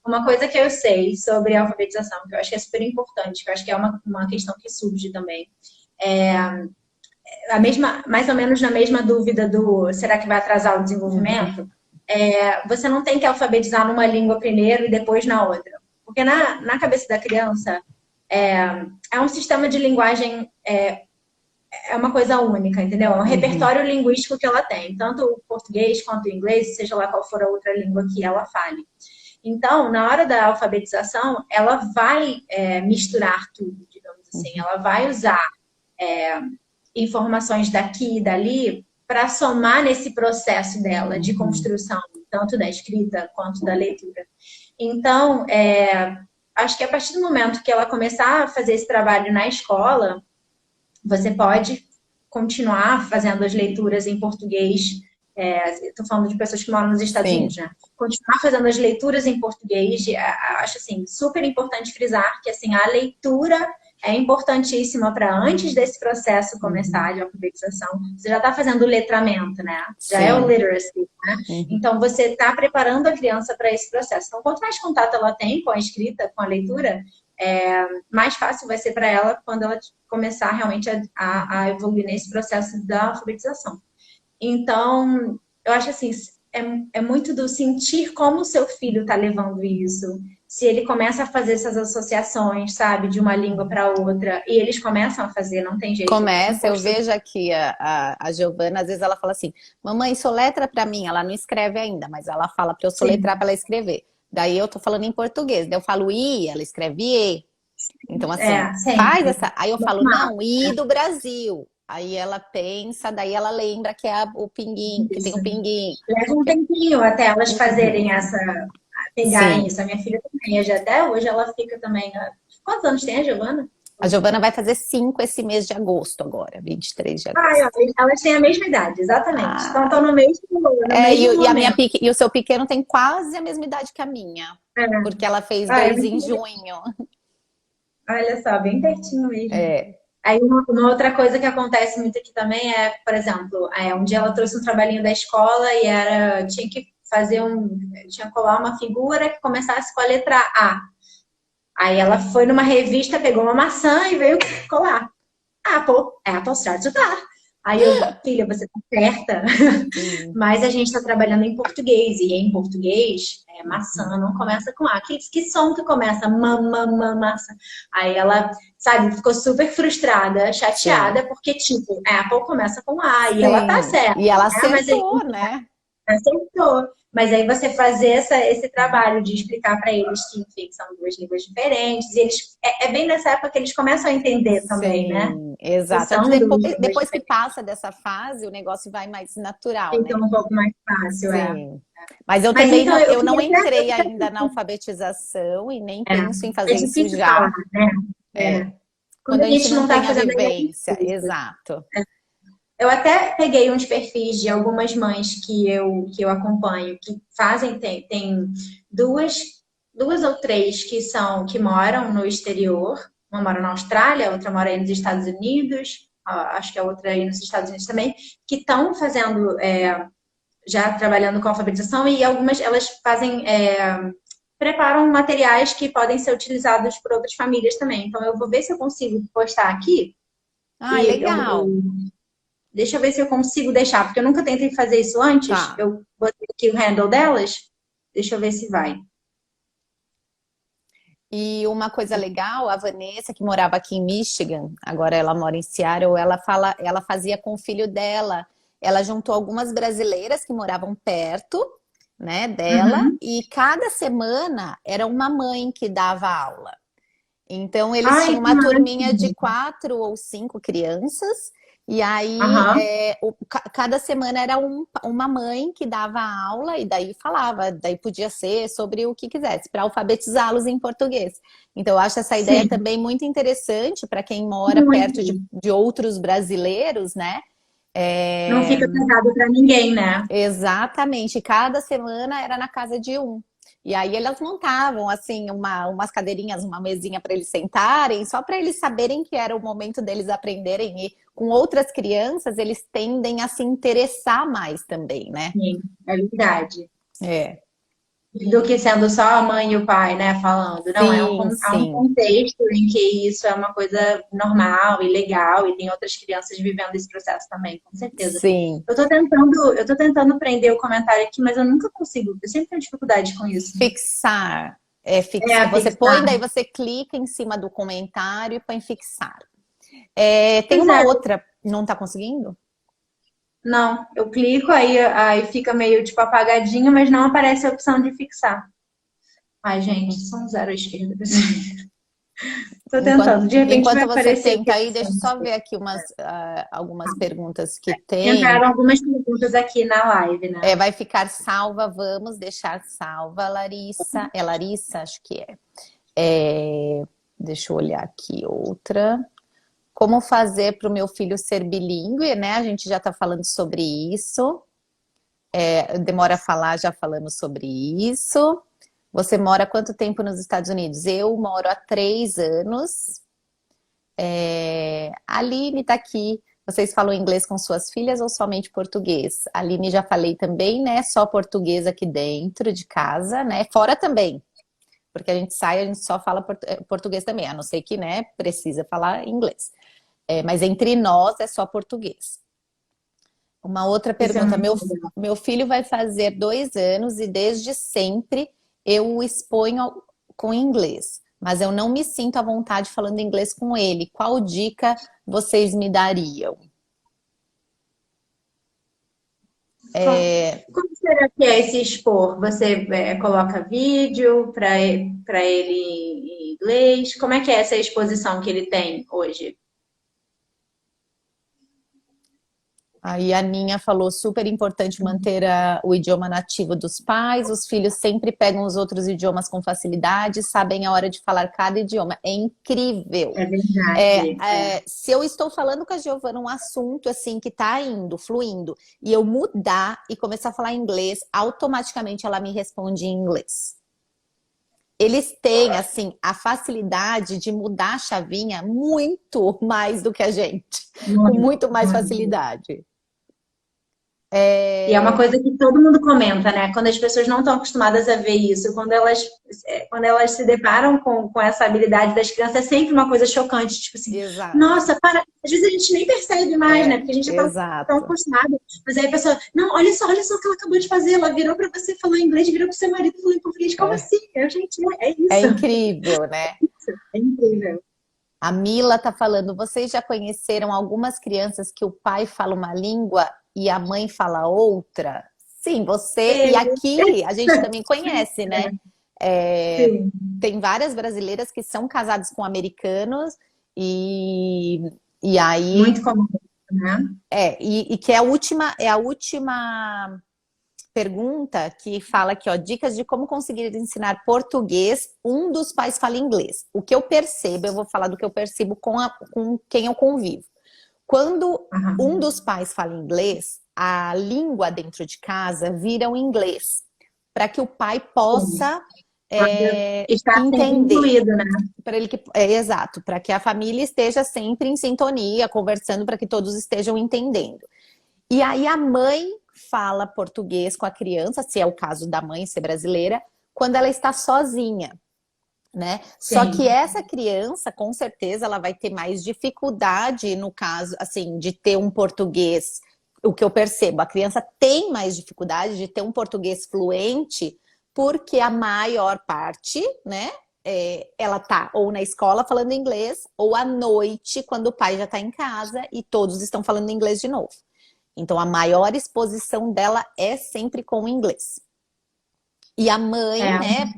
uma coisa que eu sei sobre a alfabetização, que eu acho que é super importante, que eu acho que é uma questão que surge também, mais ou menos na mesma dúvida do será que vai atrasar o desenvolvimento? Você não tem que alfabetizar numa língua primeiro e depois na outra. Porque na cabeça da criança é um sistema de linguagem, é uma coisa única, entendeu? É um Uhum. repertório linguístico que ela tem, tanto o português quanto o inglês, seja lá qual for a outra língua que ela fale. Então, na hora da alfabetização, ela vai misturar tudo, digamos assim. Uhum. Ela vai usar informações daqui e dali para somar nesse processo dela de Uhum. construção, tanto da escrita quanto da leitura. Então, acho que a partir do momento que ela começar a fazer esse trabalho na escola, você pode continuar fazendo as leituras em português. Estou falando de pessoas que moram nos Estados Unidos, Sim. né? Continuar fazendo as leituras em português, acho assim super importante frisar que assim a leitura é importantíssima para antes desse processo Uhum. começar de alfabetização. Você já está fazendo o letramento, né? Já é o Sim. literacy, né? Uhum. Então você está preparando a criança para esse processo. Então, quanto mais contato ela tem com a escrita, com a leitura, mais fácil vai ser para ela quando ela começar realmente a evoluir nesse processo da alfabetização. Então, eu acho assim, é muito do sentir como o seu filho está levando isso. Se ele começa a fazer essas associações, sabe, de uma língua para outra, e eles começam a fazer, não tem jeito. Começa, eu vejo aqui a Giovana, às vezes ela fala assim, mamãe, soletra para mim, ela não escreve ainda, mas ela fala para eu soletrar para ela escrever. Daí eu tô falando em português, daí eu falo I, ela escreve E. Então assim, faz essa... Aí eu falo, não, I do Brasil. Aí ela pensa, daí ela lembra que é o pinguim, que tem o pinguim. Leva um tempinho até elas fazerem pegarem isso. A minha filha também, até hoje ela fica também. Quantos anos tem a Giovana? A Giovana vai fazer 5 esse mês de agosto agora, 23 de agosto. Elas têm a mesma idade, exatamente. Então estão no mesmo momento. E o seu pequeno tem quase a mesma idade que a minha. Porque ela fez 2 em junho. Olha só, bem pertinho mesmo. É. Aí uma outra coisa que acontece muito aqui também é, por exemplo, um dia ela trouxe um trabalhinho da escola e tinha que tinha que colar uma figura que começasse com a letra A. Aí ela foi numa revista, pegou uma maçã e veio colar. Apple starts with A. Aí eu, filha, você tá certa, mas a gente tá trabalhando em português, e em português, maçã não começa com A. Que som que começa? Maçã. Aí ela, sabe, ficou super frustrada, chateada, porque, tipo, Apple começa com A, e ela tá certa. E ela acertou, né? Acertou. Mas aí você fazer esse trabalho de explicar para eles que, enfim, são 2 línguas diferentes, e eles, é bem nessa época que eles começam a entender também, né? Exato. Depois que passa dessa fase, o negócio vai mais natural, fica um pouco mais fácil, Mas eu também então, eu não entrei ainda na alfabetização e nem penso em fazer isso já. Falar, né? Quando a gente não tem a vivência. Exato. Eu até peguei uns perfis de algumas mães que eu acompanho, que fazem, tem duas ou três que moram no exterior. Uma mora na Austrália, outra mora aí nos Estados Unidos, acho que a outra aí nos Estados Unidos também, que estão fazendo, já trabalhando com alfabetização, e algumas elas fazem, preparam materiais que podem ser utilizados por outras famílias também. Então eu vou ver se eu consigo postar aqui. Legal. Deixa eu ver se eu consigo deixar, porque eu nunca tentei fazer isso antes. Tá. Eu botei aqui o handle delas. Deixa eu ver se vai. E uma coisa legal, a Vanessa, que morava aqui em Michigan, agora ela mora em Seattle, ela fazia com o filho dela. Ela juntou algumas brasileiras que moravam perto, né, dela, e cada semana era uma mãe que dava aula. Então, eles tinham uma turminha de 4 ou 5 crianças. E aí, cada semana era uma mãe que dava aula e daí falava, daí podia ser sobre o que quisesse, para alfabetizá-los em português. Então, eu acho essa ideia também muito interessante para quem mora perto de outros brasileiros, né? Não fica pesado para ninguém, né? Exatamente. Cada semana era na casa de um. E aí elas montavam, assim, umas cadeirinhas, uma mesinha para eles sentarem, só para eles saberem que era o momento deles aprenderem. E com outras crianças, eles tendem a se interessar mais também, né? Sim, é verdade. Do que sendo só a mãe e o pai, né, falando. Não, há um contexto em que isso é uma coisa normal e legal, e tem outras crianças vivendo esse processo também, com certeza. Sim. Eu tô tentando prender o comentário aqui, mas eu nunca consigo. Eu sempre tenho dificuldade com isso. Fixar. Fixar. Você põe, daí você clica em cima do comentário e põe fixar. Tem uma outra. Não tá conseguindo? Não, eu clico, aí fica meio tipo apagadinho, mas não aparece a opção de fixar. Ai, gente, são 0 à esquerda. Tô tentando, de repente enquanto vai você aparecer. Tenta aí, deixa eu só ver aqui algumas perguntas que tem. Entraram algumas perguntas aqui na live, né? Vai ficar salva, vamos deixar salva, Larissa. É Larissa? Acho que é. Deixa eu olhar aqui outra. Como fazer para o meu filho ser bilíngue, né? A gente já está falando sobre isso. Demora a falar, já falamos sobre isso. Você mora há quanto tempo nos Estados Unidos? Eu moro há 3 anos. A Aline está aqui. Vocês falam inglês com suas filhas ou somente português? A Aline já falei também, né? Só português aqui dentro de casa, né? Fora também. Porque a gente sai, a gente só fala português também, a não ser que, né, precisa falar inglês. Mas entre nós é só português. Uma outra Isso é pergunta. muito legal. Meu filho vai fazer 2 anos e desde sempre eu o exponho com inglês, mas eu não me sinto à vontade falando inglês com ele. Qual dica vocês me dariam? Como será que é esse expor? Você coloca vídeo para ele em inglês? Como é que é essa exposição que ele tem hoje? Aí a Ninha falou, super importante manter o idioma nativo dos pais, os filhos sempre pegam os outros idiomas com facilidade, sabem a hora de falar cada idioma. É incrível. É verdade. Se eu estou falando com a Giovana um assunto assim que está indo, fluindo, e eu mudar e começar a falar inglês, automaticamente ela me responde em inglês. Eles têm, assim, a facilidade de mudar a chavinha muito mais do que a gente, com muito mais facilidade. E é uma coisa que todo mundo comenta, né? Quando as pessoas não estão acostumadas a ver isso, quando elas se deparam com essa habilidade das crianças, é sempre uma coisa chocante, tipo assim, Exato. nossa, para. Às vezes a gente nem percebe mais, né? Porque a gente já tá tão Exato. acostumado. Mas aí a pessoa, não, olha só o que ela acabou de fazer. Ela virou para você falar inglês, virou pro seu marido e falou em português. Como assim? Gente, é isso. É incrível, né? É incrível. A Mila tá falando, vocês já conheceram algumas crianças que o pai fala uma língua e a mãe fala outra? Sim, você. E aqui a gente também conhece, né? Sim. Tem várias brasileiras que são casadas com americanos e aí. Muito comum, né? E que é a última pergunta que fala aqui, ó, dicas de como conseguir ensinar português, um dos pais fala inglês. O que eu percebo, eu vou falar do que eu percebo com quem eu convivo. Quando um dos pais fala inglês, a língua dentro de casa vira o inglês, para que o pai possa Está entender. incluído, né? Para ele exato, para que a família esteja sempre em sintonia, conversando, para que todos estejam entendendo. E aí a mãe fala português com a criança, se é o caso da mãe ser brasileira, quando ela está sozinha, né? Sim. Só que essa criança, com certeza, ela vai ter mais dificuldade no caso, assim, de ter um português. O que eu percebo, a criança tem mais dificuldade de ter um português fluente, porque a maior parte, né? Ela tá ou na escola falando inglês, ou à noite, quando o pai já tá em casa e todos estão falando inglês de novo. Então, a maior exposição dela é sempre com o inglês. E a mãe, né,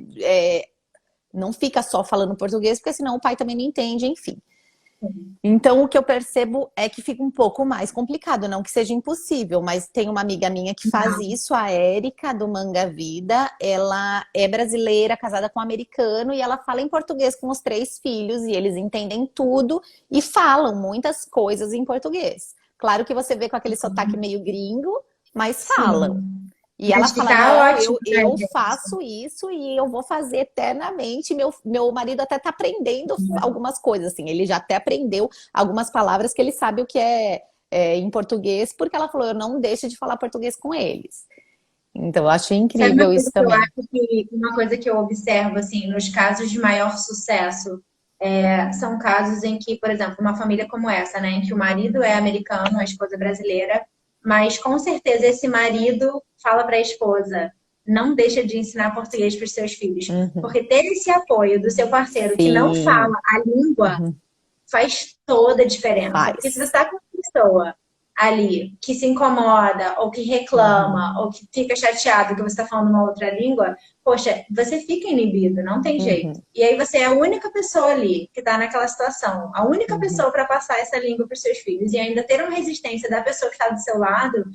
não fica só falando português, porque senão o pai também não entende, enfim. Então, o que eu percebo é que fica um pouco mais complicado, não que seja impossível, mas tem uma amiga minha que faz isso, a Érica, do Manga Vida. Ela é brasileira, casada com um americano, e ela fala em português com os 3 filhos, e eles entendem tudo e falam muitas coisas em português. Claro que você vê com aquele sotaque meio gringo, mas falam. E ela fala, não, eu faço isso e eu vou fazer eternamente. Meu marido até tá aprendendo algumas coisas, assim. Ele já até aprendeu algumas palavras que ele sabe o que é em português, porque ela falou, eu não deixo de falar português com eles. Então, eu acho incrível isso também. Eu acho que uma coisa que eu observo, assim, nos casos de maior sucesso, são casos em que, por exemplo, uma família como essa, né, em que o marido é americano, a esposa é brasileira, mas com certeza esse marido fala para a esposa, não deixa de ensinar português para os seus filhos. Porque ter esse apoio do seu parceiro que não fala a língua faz toda a diferença. Porque se você está com uma pessoa ali que se incomoda, ou que reclama, ou que fica chateado que você está falando uma outra língua, poxa, você fica inibido, não tem jeito. E aí você é a única pessoa ali que está naquela situação, a única pessoa para passar essa língua para os seus filhos, e ainda ter uma resistência da pessoa que está do seu lado,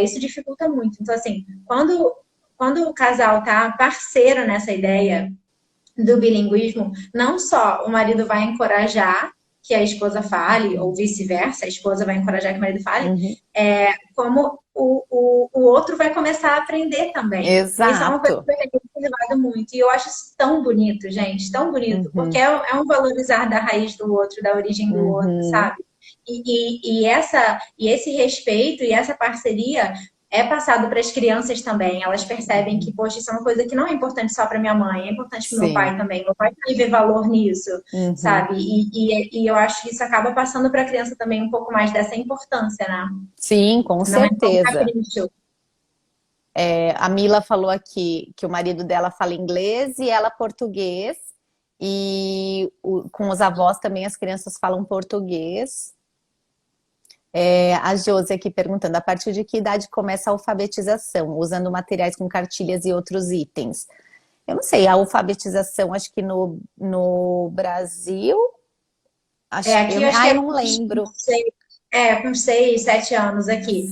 isso dificulta muito. Então, assim, quando o casal tá parceiro nessa ideia do bilinguismo, não só o marido vai encorajar que a esposa fale, ou vice-versa, a esposa vai encorajar que o marido fale, como o outro vai começar a aprender também. Exato. Isso é uma coisa que eu tenho observado muito. E eu acho isso tão bonito, gente, tão bonito, porque é um valorizar da raiz do outro, da origem do outro, sabe? E esse respeito e essa parceria é passado para as crianças também. Elas percebem que, poxa, isso é uma coisa que não é importante só para minha mãe, é importante para meu Sim. pai também. Meu pai também vê valor nisso, Uhum. sabe? E eu acho que isso acaba passando para a criança também um pouco mais dessa importância, né? Sim, com Não é só um certeza. capricho. A Mila falou aqui que o marido dela fala inglês e ela português. E com os avós também as crianças falam português. A Josi aqui perguntando, a partir de que idade começa a alfabetização, usando materiais com cartilhas e outros itens? Eu não sei, a alfabetização, acho que no Brasil, Aqui eu acho que ai, é não lembro. com 6, 7 anos aqui.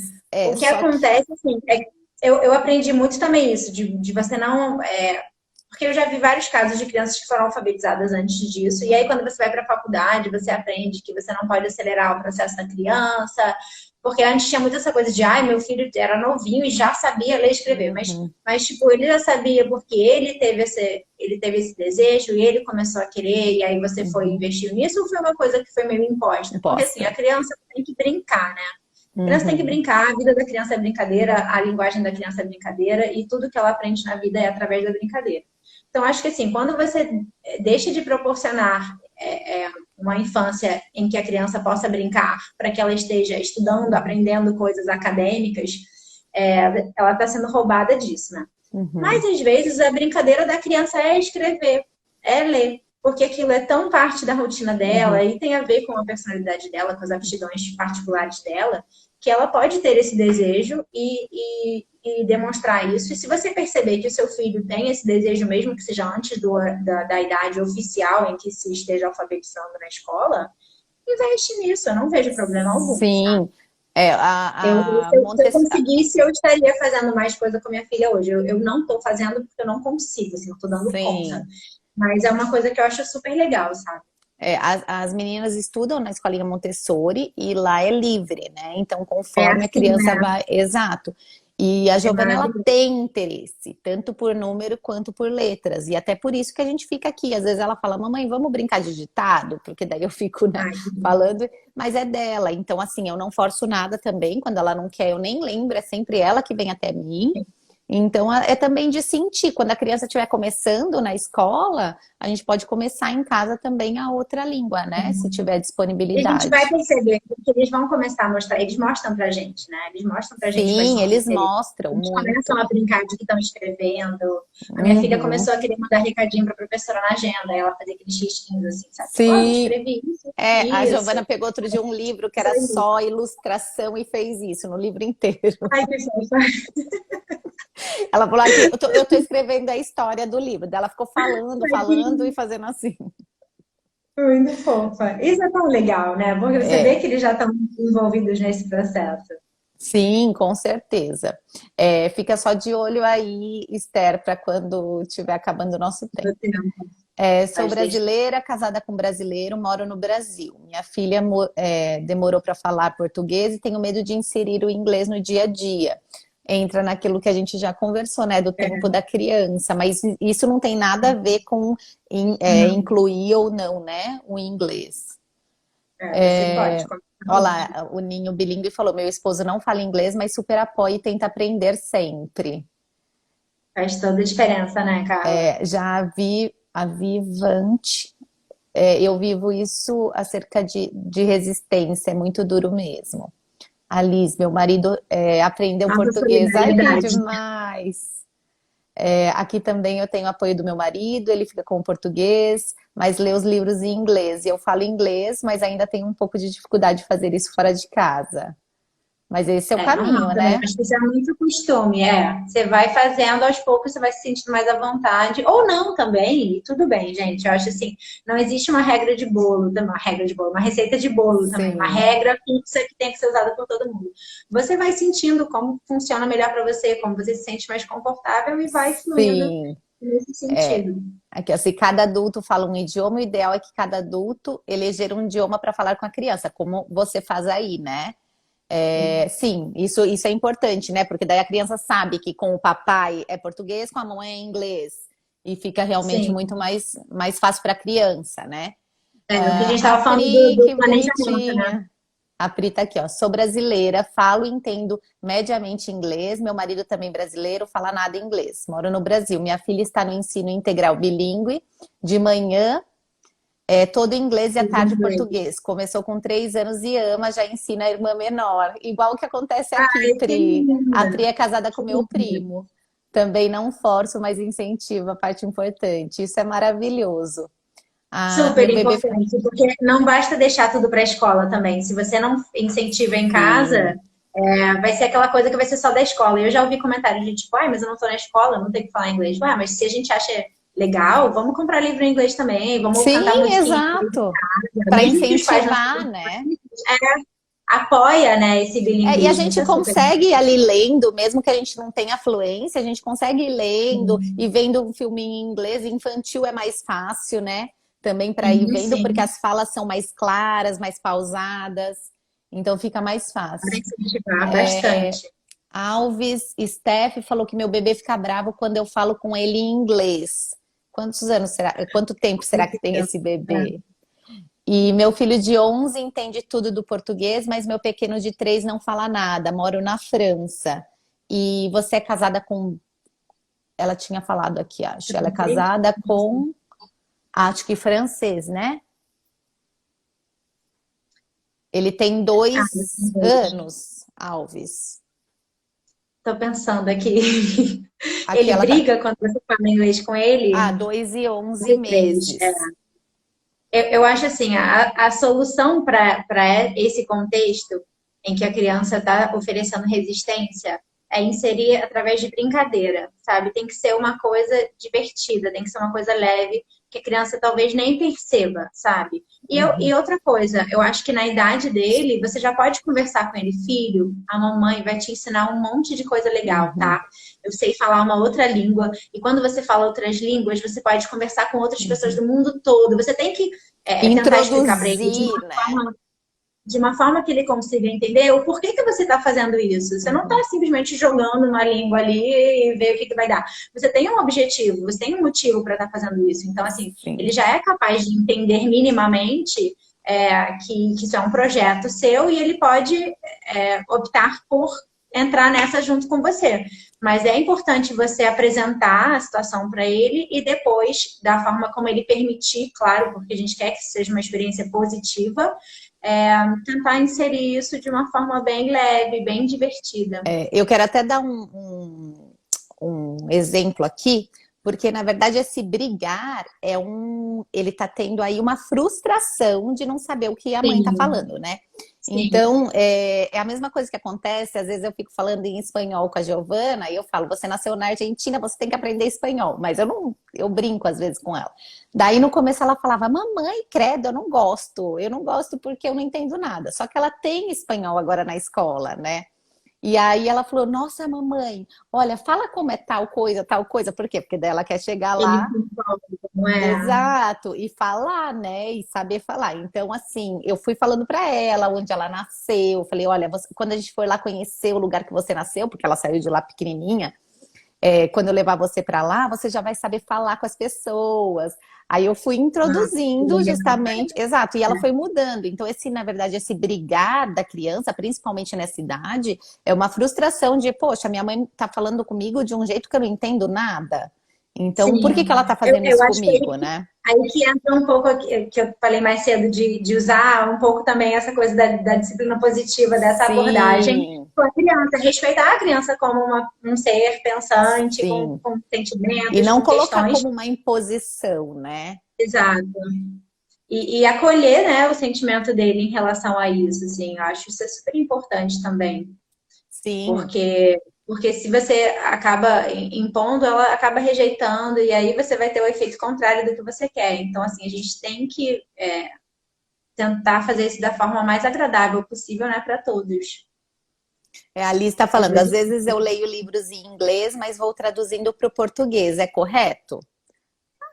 O que Só que, acontece, assim, eu aprendi muito também isso, de você não. Porque eu já vi vários casos de crianças que foram alfabetizadas antes disso, e aí quando você vai para a faculdade, você aprende que você não pode acelerar o processo da criança, porque antes tinha muito essa coisa de, ai, meu filho era novinho e já sabia ler e escrever, mas tipo, ele já sabia porque ele teve esse desejo e ele começou a querer, e aí você foi investir nisso, ou foi uma coisa que foi meio imposta? Porque assim, a imposta. criança tem que brincar, né? A criança tem que brincar, a vida da criança é brincadeira, a linguagem da criança é brincadeira, e tudo que ela aprende na vida é através da brincadeira. Então, acho que assim, quando você deixa de proporcionar uma infância em que a criança possa brincar, para que ela esteja estudando, aprendendo coisas acadêmicas, ela está sendo roubada disso, né? Mas, às vezes, a brincadeira da criança é escrever, é ler, porque aquilo é tão parte da rotina dela e tem a ver com a personalidade dela, com as aptidões particulares dela, que ela pode ter esse desejo e demonstrar isso. E se você perceber que o seu filho tem esse desejo, mesmo que seja antes da idade oficial em que se esteja alfabetizando na escola, investe nisso, eu não vejo problema algum. Sim. Se eu conseguisse, eu estaria fazendo mais coisa com minha filha hoje. Eu não estou fazendo porque eu não consigo, assim, eu estou dando conta. Mas é uma coisa que eu acho super legal, sabe? As meninas estudam na escolinha Montessori e lá é livre, né? Então, conforme a Assim, criança né? vai... Exato. E a Giovana, ela Maravilhoso. tem interesse, tanto por número quanto por letras. E até por isso que a gente fica aqui. Às vezes ela fala, mamãe, vamos brincar de ditado? Porque daí eu fico, né, Ai, falando. Mas é dela. Então, assim, eu não forço nada também. Quando ela não quer, eu nem lembro. É sempre ela que vem até mim. Então, é também de sentir. Quando a criança estiver começando na escola, a gente pode começar em casa também a outra língua, né? Se tiver e a gente vai disponibilidade. perceber que eles vão começar a mostrar, eles mostram pra gente, né? Eles mostram pra gente quais Sim, são os eles interesses. mostram Eles muito. começam a brincar de que estão escrevendo. A minha filha Uhum. começou a querer mandar recadinho pra professora na agenda, ela fazia aqueles risquinhos assim, sabe? Tipo, eu Sim. escrevi isso, A isso, Giovana pegou outro dia um livro que isso era aí. só ilustração e fez isso no livro inteiro. Ai, que fofa. Ela falou aqui, eu tô escrevendo a história do livro. Daí ela ficou falando, Ai, que falando e fazendo assim. muito fofa. Isso é tão legal, né? Porque você vê É, que eles já estão envolvidos nesse processo. sim, com certeza. Fica só de olho aí, Esther, para quando estiver acabando o nosso tempo. Você não Sou faz desde... brasileira, casada com brasileiro, moro no Brasil. Minha filha demorou para falar português e tenho medo de inserir o inglês no dia a dia. Entra naquilo que a gente já conversou, né, do tempo da criança, mas isso não tem nada a ver com Não, incluir ou não, né, o inglês. você pode. Olha lá, o Ninho Bilíngue falou, meu esposo não fala inglês, mas super apoia e tenta aprender sempre. Faz toda a diferença, né, Carla? Já vi a Vivante. Eu vivo isso acerca de resistência, é muito duro mesmo. A Liz, meu marido aprendeu Nossa português. Ai, que solidariedade. demais! Aqui também eu tenho apoio do meu marido, ele fica com o português, mas lê os livros em inglês. E eu falo inglês, mas ainda tenho um pouco de dificuldade de fazer isso fora de casa. Mas esse é o Normal caminho, também. né? Acho que isso é muito costume, Você vai fazendo aos poucos, você vai se sentindo mais à vontade. Ou não também, e tudo bem, gente. Eu acho assim, não existe uma regra de bolo, uma regra de bolo, uma receita de bolo também, uma Sim, regra fixa que tem que ser usada por todo mundo. Você vai sentindo como funciona melhor para você, como você se sente mais confortável e vai fluindo sim. nesse sentido. Aqui, ó, se cada adulto fala um idioma, o ideal é que cada adulto eleger um idioma para falar com a criança, como você faz aí, né? Sim, isso é importante, né? Porque daí a criança sabe que com o papai é português, com a mamãe é inglês. E fica realmente Sim. muito mais fácil para a criança, né? O que a gente A estava falando Pri, do que planejamento, né? bonitinha. A Pri tá aqui, ó. Sou brasileira, falo e entendo mediamente inglês. Meu marido também brasileiro, fala nada inglês. Moro no Brasil. Minha filha está no ensino integral bilíngue. De manhã, todo inglês e à tarde português. Começou com 3 anos e ama, já ensina a irmã menor. Igual o que acontece aqui, Ai, que Pri. A Pri linda. é casada Que com meu linda. primo. Também não forço, mas incentivo, a parte importante. Isso é maravilhoso. Ah, Super meu bebê fica... importante, porque não basta deixar tudo para a escola também. Se você não incentiva em casa, Sim. vai ser aquela coisa que vai ser só da escola. Eu já ouvi comentários de tipo, ai, mas eu não estou na escola, não tenho que falar inglês. Ué, mas se a gente acha legal, vamos comprar livro em inglês também, vamos cantar Sim, musiquinha, exato. Para mesmo que os pais não incentivar, sejam, né? apoia, né, esse E a bilinguismo. Isso gente é super consegue ir ali lendo, mesmo que a gente não tenha fluência, a gente consegue ir lendo e importante. vendo um filme em inglês. Infantil é mais fácil, né? Também para ir Sim, vendo, porque sim, as falas são mais claras, mais pausadas, então fica mais para fácil. incentivar bastante. Alves Steph falou que meu bebê fica bravo quando eu falo com ele em inglês. Quantos anos será? Quanto tempo será que tem esse bebê? E meu filho de 11 entende tudo do português, mas meu pequeno de 3 não fala nada. Moro na França. E você é casada com... Ela tinha falado aqui, acho. Ela é casada com... Acho que francês, né? Ele tem Ah, 2 anos, Alves. estou pensando aqui. Aqui Ele ela tá... briga quando você fala inglês com ele? 2 e 11 De três. meses. Eu acho assim, a solução para esse contexto em que a criança está oferecendo resistência é inserir através de brincadeira, sabe? Tem que ser uma coisa divertida, tem que ser uma coisa leve, que a criança talvez nem perceba, sabe? E outra coisa, eu acho que na idade dele, você já pode conversar com ele, filho, a mamãe vai te ensinar um monte de coisa legal, Uhum, tá? Eu sei falar uma outra língua, e quando você fala outras línguas, você pode conversar com outras pessoas uhum. do mundo todo. Você tem que tentar explicar para ele Introduzir, né? de uma forma que ele consiga entender o porquê que você está fazendo isso. Você não está Uhum, simplesmente jogando uma língua ali e ver o que, que vai dar. Você tem um objetivo, você tem um motivo para estar fazendo isso. Então, assim, ele sim. já é capaz de entender minimamente que isso é um projeto seu e ele pode optar por entrar nessa junto com você. Mas é importante você apresentar a situação para ele e depois, da forma como ele permitir, claro, porque a gente quer que seja uma experiência positiva, tentar inserir isso de uma forma bem leve, bem divertida. Eu quero até dar um exemplo aqui, porque na verdade esse brigar ele tá tendo aí uma frustração de não saber o que a mãe tá Sim, falando, né? sim. Então, é a mesma coisa que acontece, às vezes eu fico falando em espanhol com a Giovana e eu falo, você nasceu na Argentina, você tem que aprender espanhol, mas eu brinco às vezes com ela. Daí no começo ela falava, mamãe, credo, eu não gosto porque eu não entendo nada. Só que ela tem espanhol agora na escola, né? E aí ela falou, nossa, mamãe, olha, fala como é tal coisa. Por quê? Porque daí ela quer chegar Ele lá, não é. exato, e falar, né? E saber falar. Então, assim, eu fui falando para ela onde ela nasceu. Falei, olha, quando a gente for lá conhecer o lugar que você nasceu, porque ela saiu de lá pequenininha, quando eu levar você para lá, você já vai saber falar com as pessoas. Aí eu fui Ah, que introduzindo legal. justamente, exato, e ela foi mudando. Então, na verdade, esse brigar da criança, principalmente nessa idade, é uma frustração de, poxa, minha mãe tá falando comigo de um jeito que eu não entendo nada. Então, por que que ela Sim, tá fazendo eu isso acho que comigo, né? aí que entra um pouco que eu falei mais cedo de usar um pouco também essa coisa da disciplina positiva, dessa abordagem Sim, com a criança, respeitar a criança como um ser pensante, sim. com E sentimentos, não com colocar questões. como uma imposição, né? Exato. E acolher, né, o sentimento dele em relação a isso, assim, eu acho isso super importante também. Sim. Porque se você acaba impondo, ela acaba rejeitando, e aí você vai ter o efeito contrário do que você quer. Então, assim, a gente tem que tentar fazer isso da forma mais agradável possível, né, para todos. A Liz está Às falando, às vezes, vezes eu leio livros em inglês, mas vou traduzindo para o português, é correto?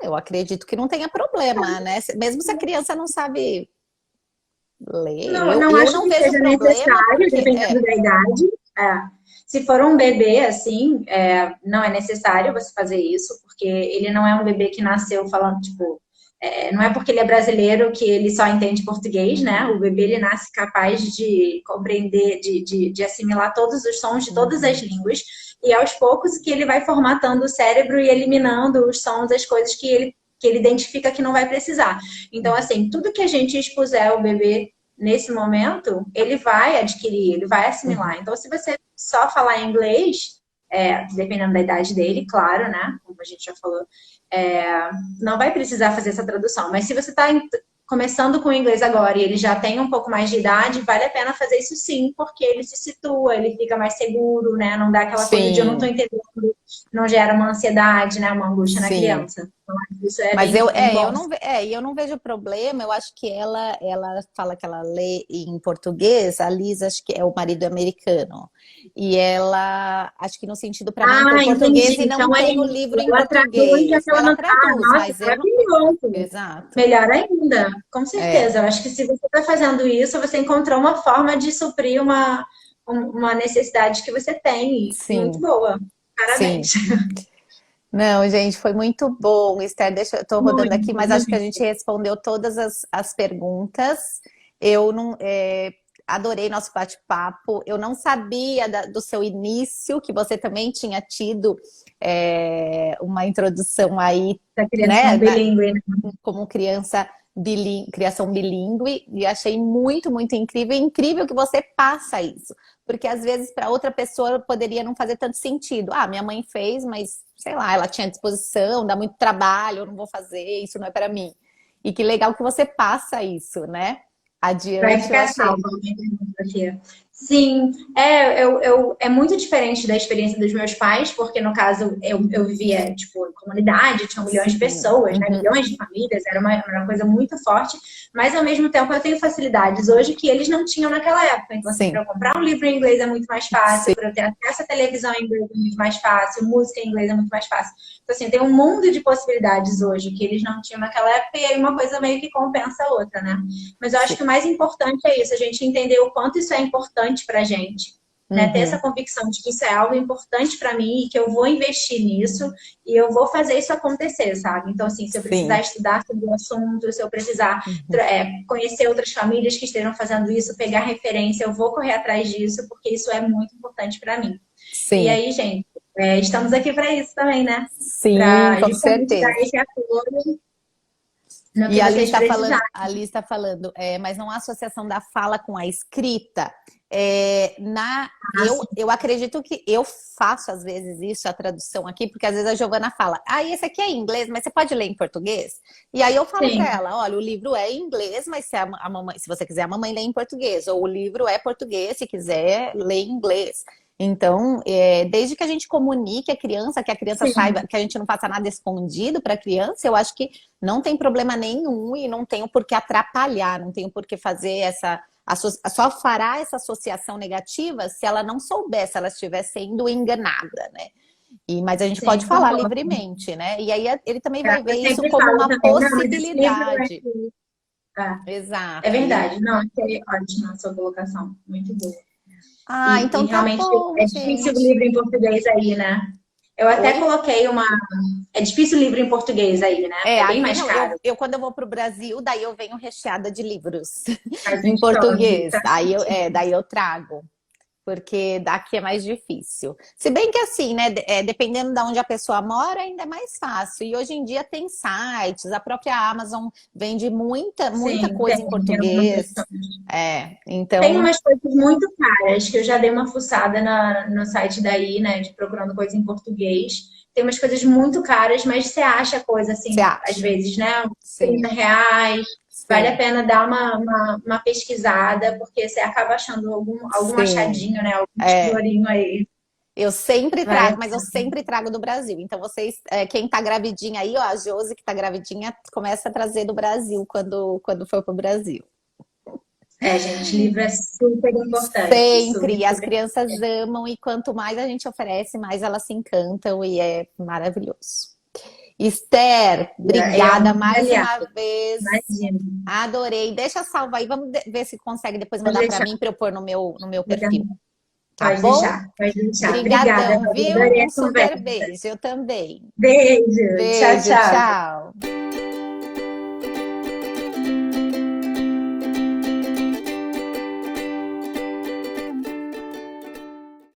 Eu acredito que não tenha problema, né? Mesmo se a criança não sabe ler, não, não eu acho não que vejo seja problema necessário, porque dependendo da idade. Se for um bebê, assim, não é necessário você fazer isso, porque ele não é um bebê que nasceu falando, tipo, não é porque ele é brasileiro que ele só entende português, né? O bebê, ele nasce capaz de compreender, de assimilar todos os sons de todas as línguas. E aos poucos que ele vai formatando o cérebro e eliminando os sons, as coisas que ele identifica que não vai precisar. Então, assim, tudo que a gente expuser ao bebê nesse momento, ele vai adquirir, ele vai assimilar. Então, se você só falar inglês, dependendo da idade dele, claro, né? Como a gente já falou, não vai precisar fazer essa tradução. Mas se você está começando com o inglês agora e ele já tem um pouco mais de idade, vale a pena fazer isso sim, porque ele se situa, ele fica mais seguro, né? Não dá aquela coisa de eu não estou entendendo, não gera uma ansiedade, né? Uma angústia na criança. Então, isso Mas bem bom. Eu não vejo problema, eu acho que ela fala que ela lê em português, a Liz acho que é o marido americano. E ela, acho que no sentido para mim, por português entendi. e não então, tem o livro em português. ela traduz, nossa, mas eu não... maravilhoso. Exato. Melhor ainda, com certeza. Eu acho que se você está fazendo isso, você encontrou uma forma de suprir uma necessidade que você tem. Sim. Muito boa. Parabéns. Sim. Não, gente, foi muito bom. Esther, eu estou rodando aqui, mas acho que a gente respondeu todas as perguntas. Eu não adorei nosso bate-papo. Eu não sabia do seu início, que você também tinha tido uma introdução aí, Da criação bilíngue, né? como criação bilíngue, e achei muito, muito incrível. E incrível que você passa isso. Porque às vezes para outra pessoa poderia não fazer tanto sentido. Ah, minha mãe fez, mas sei lá, ela tinha disposição, dá muito trabalho, eu não vou fazer, isso não é para mim. E que legal que você passa isso, né? Adiante. Vai ficar salvo. Sim, é muito diferente da experiência dos meus pais, porque no caso eu vivia tipo, em comunidade, tinha milhões de pessoas, né? Milhões de famílias, era uma coisa muito forte, mas ao mesmo tempo eu tenho facilidades hoje que eles não tinham naquela época. Então, assim, para eu comprar um livro em inglês é muito mais fácil, para eu ter acesso à televisão em inglês é muito mais fácil, música em inglês é muito mais fácil. Então, assim, tem um mundo de possibilidades hoje que eles não tinham naquela época, e aí uma coisa meio que compensa a outra, né? Mas eu acho que o mais importante é isso, a gente entender o quanto isso é importante pra gente, né? Ter essa convicção de que isso é algo importante pra mim e que eu vou investir nisso e eu vou fazer isso acontecer, sabe? Então, assim, se eu precisar estudar sobre o assunto, se eu precisar conhecer outras famílias que estejam fazendo isso, pegar referência, eu vou correr atrás disso, porque isso é muito importante pra mim. Sim. E aí, gente, estamos aqui pra isso também, né? Sim, com certeza. Esse apoio. E a Liz está falando, mas não há associação da fala com a escrita. Eu acredito que eu faço às vezes isso, a tradução aqui, porque às vezes a Giovana fala, esse aqui é em inglês, mas você pode ler em português? E aí eu falo para ela, olha, o livro é em inglês, mas se você quiser, a mamãe lê em português. Ou o livro é português, se quiser, lê em inglês. Então, desde que a gente comunique a criança, que a criança saiba, que a gente não faça nada escondido para a criança, eu acho que não tem problema nenhum e não tem o porquê atrapalhar, não tem o porquê fazer só fará essa associação negativa se ela não souber, se ela estiver sendo enganada, né? Mas a gente pode falar livremente, né? E aí ele também vai ver isso como uma possibilidade. Exato. É verdade. Não, é ótima a sua colocação. Muito boa. Então realmente tá bom, é difícil o livro em português aí, né? Eu até coloquei É difícil o livro em português aí, né? É bem mais caro. Quando eu vou pro Brasil, daí eu venho recheada de livros em português. Daí eu trago. Porque daqui é mais difícil. Se bem que assim, né, dependendo de onde a pessoa mora, ainda é mais fácil. E hoje em dia tem sites, a própria Amazon vende muita coisa em português. Então... Tem umas coisas muito caras, que eu já dei uma fuçada no site daí, né, de procurando coisa em português. Tem umas coisas muito caras, mas você acha coisa assim, às vezes, né, R$30. Vale a pena dar uma pesquisada, porque você acaba achando algum achadinho, né? Algum tesourinho aí. Eu sempre trago, mas eu sempre trago do Brasil. Então, vocês, quem tá gravidinha aí, ó, a Josi que tá gravidinha, começa a trazer do Brasil quando for pro Brasil. Gente, livro é super importante. Sempre, e as crianças amam, e quanto mais a gente oferece, mais elas se encantam, e é maravilhoso. Esther, obrigada mais uma vez. Imagina. Adorei. Deixa salva aí. Vamos ver se consegue depois mandar para mim para eu pôr no meu perfil. Tá pode bom? Pode deixar. Obrigadão, Obrigada, viu? Um super beijo. Eu também. Beijo. Tchau, tchau.